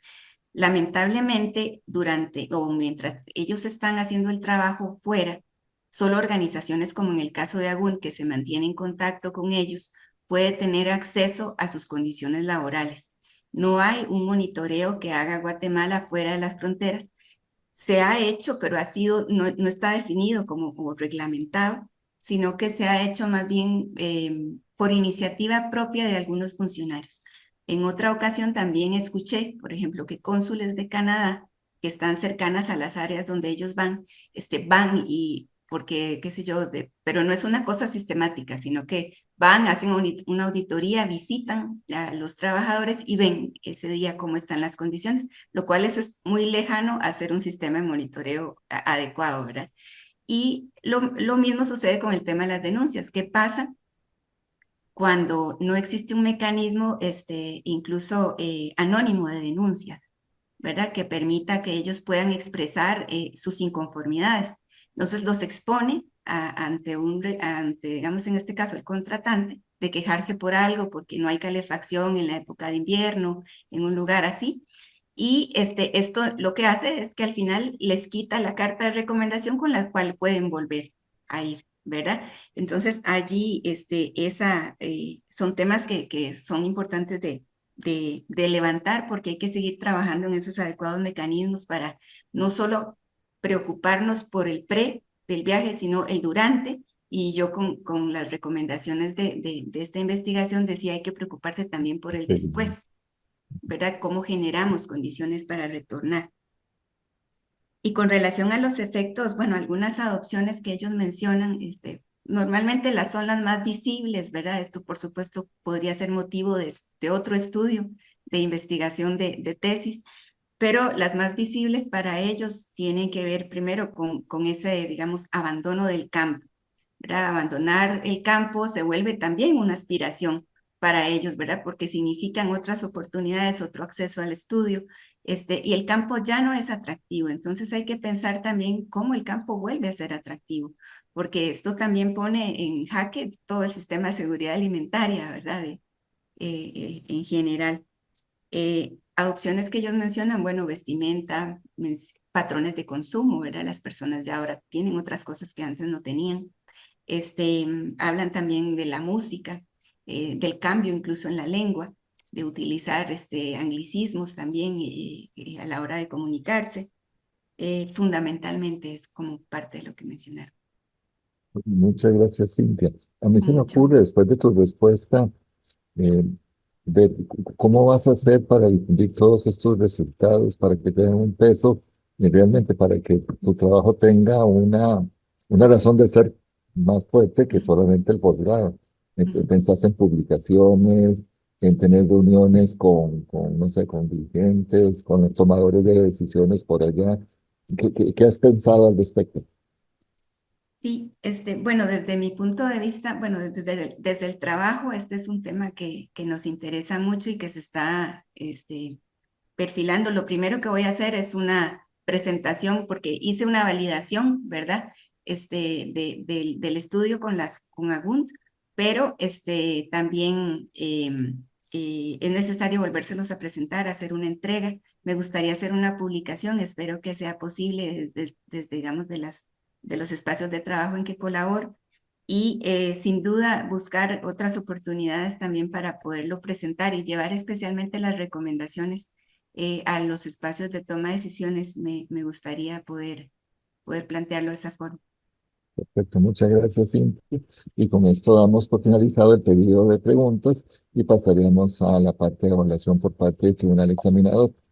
Speaker 1: Lamentablemente, durante o mientras ellos están haciendo el trabajo fuera, solo organizaciones como en el caso de AGUN, que se mantiene en contacto con ellos, puede tener acceso a sus condiciones laborales. No hay un monitoreo que haga Guatemala fuera de las fronteras. Se ha hecho, pero no está definido como reglamentado, sino que se ha hecho más bien por iniciativa propia de algunos funcionarios. En otra ocasión también escuché, por ejemplo, que cónsules de Canadá que están cercanas a las áreas donde ellos van y porque, qué sé yo, pero no es una cosa sistemática, sino que van, hacen una auditoría, visitan a los trabajadores y ven ese día cómo están las condiciones, lo cual eso es muy lejano a hacer un sistema de monitoreo adecuado, ¿verdad? Y lo mismo sucede con el tema de las denuncias. ¿Qué pasa cuando no existe un mecanismo incluso anónimo de denuncias, ¿verdad? Que permita que ellos puedan expresar sus inconformidades? Entonces los expone ante, digamos en este caso, el contratante, de quejarse por algo, porque no hay calefacción en la época de invierno, en un lugar así. Y esto lo que hace es que al final les quita la carta de recomendación con la cual pueden volver a ir, ¿verdad? Entonces allí son temas que son importantes de levantar porque hay que seguir trabajando en esos adecuados mecanismos para no solo preocuparnos por el pre del viaje, sino el durante. Y yo con las recomendaciones de esta investigación decía hay que preocuparse también por el después, ¿verdad? Cómo generamos condiciones para retornar. Y con relación a los efectos, bueno, algunas adopciones que ellos mencionan, normalmente son las más visibles, ¿verdad? Esto, por supuesto, podría ser motivo de otro estudio de investigación de tesis, pero las más visibles para ellos tienen que ver primero con ese, digamos, abandono del campo, ¿verdad? Abandonar el campo se vuelve también una aspiración para ellos, ¿verdad? Porque significan otras oportunidades, otro acceso al estudio, Y el campo ya no es atractivo, entonces hay que pensar también cómo el campo vuelve a ser atractivo, porque esto también pone en jaque todo el sistema de seguridad alimentaria, ¿verdad? En general. Adopciones que ellos mencionan, bueno, vestimenta, patrones de consumo, ¿verdad? Las personas ya ahora tienen otras cosas que antes no tenían. Hablan también de la música, del cambio incluso en la lengua, de utilizar anglicismos también a la hora de comunicarse. Fundamentalmente es como parte de lo que mencionaron.
Speaker 2: Muchas gracias, Cintia. A mí se
Speaker 1: Con
Speaker 2: me
Speaker 1: mucho
Speaker 2: ocurre,
Speaker 1: gusto.
Speaker 2: después de tu respuesta, eh, de cómo vas a hacer para difundir todos estos resultados, para que tengan un peso y realmente para que tu trabajo tenga una razón de ser más fuerte que solamente el posgrado. ¿Pensaste en publicaciones, en tener reuniones no sé, con dirigentes, con los tomadores de decisiones por allá? ¿Qué has pensado al respecto?
Speaker 1: Sí, bueno, desde mi punto de vista, bueno, desde el trabajo, este es un tema que nos interesa mucho y que se está perfilando. Lo primero que voy a hacer es una presentación porque hice una validación, ¿verdad? Del estudio con Agunt, pero también es necesario volvérselos a presentar, hacer una entrega. Me gustaría hacer una publicación, espero que sea posible desde digamos, de los espacios de trabajo en que colaboro y sin duda buscar otras oportunidades también para poderlo presentar y llevar especialmente las recomendaciones a los espacios de toma de decisiones. Me gustaría poder plantearlo de esa forma.
Speaker 2: Perfecto, muchas gracias, Cintia. Y con esto damos por finalizado el pedido de preguntas y pasaríamos a la parte de evaluación por parte del tribunal examinador.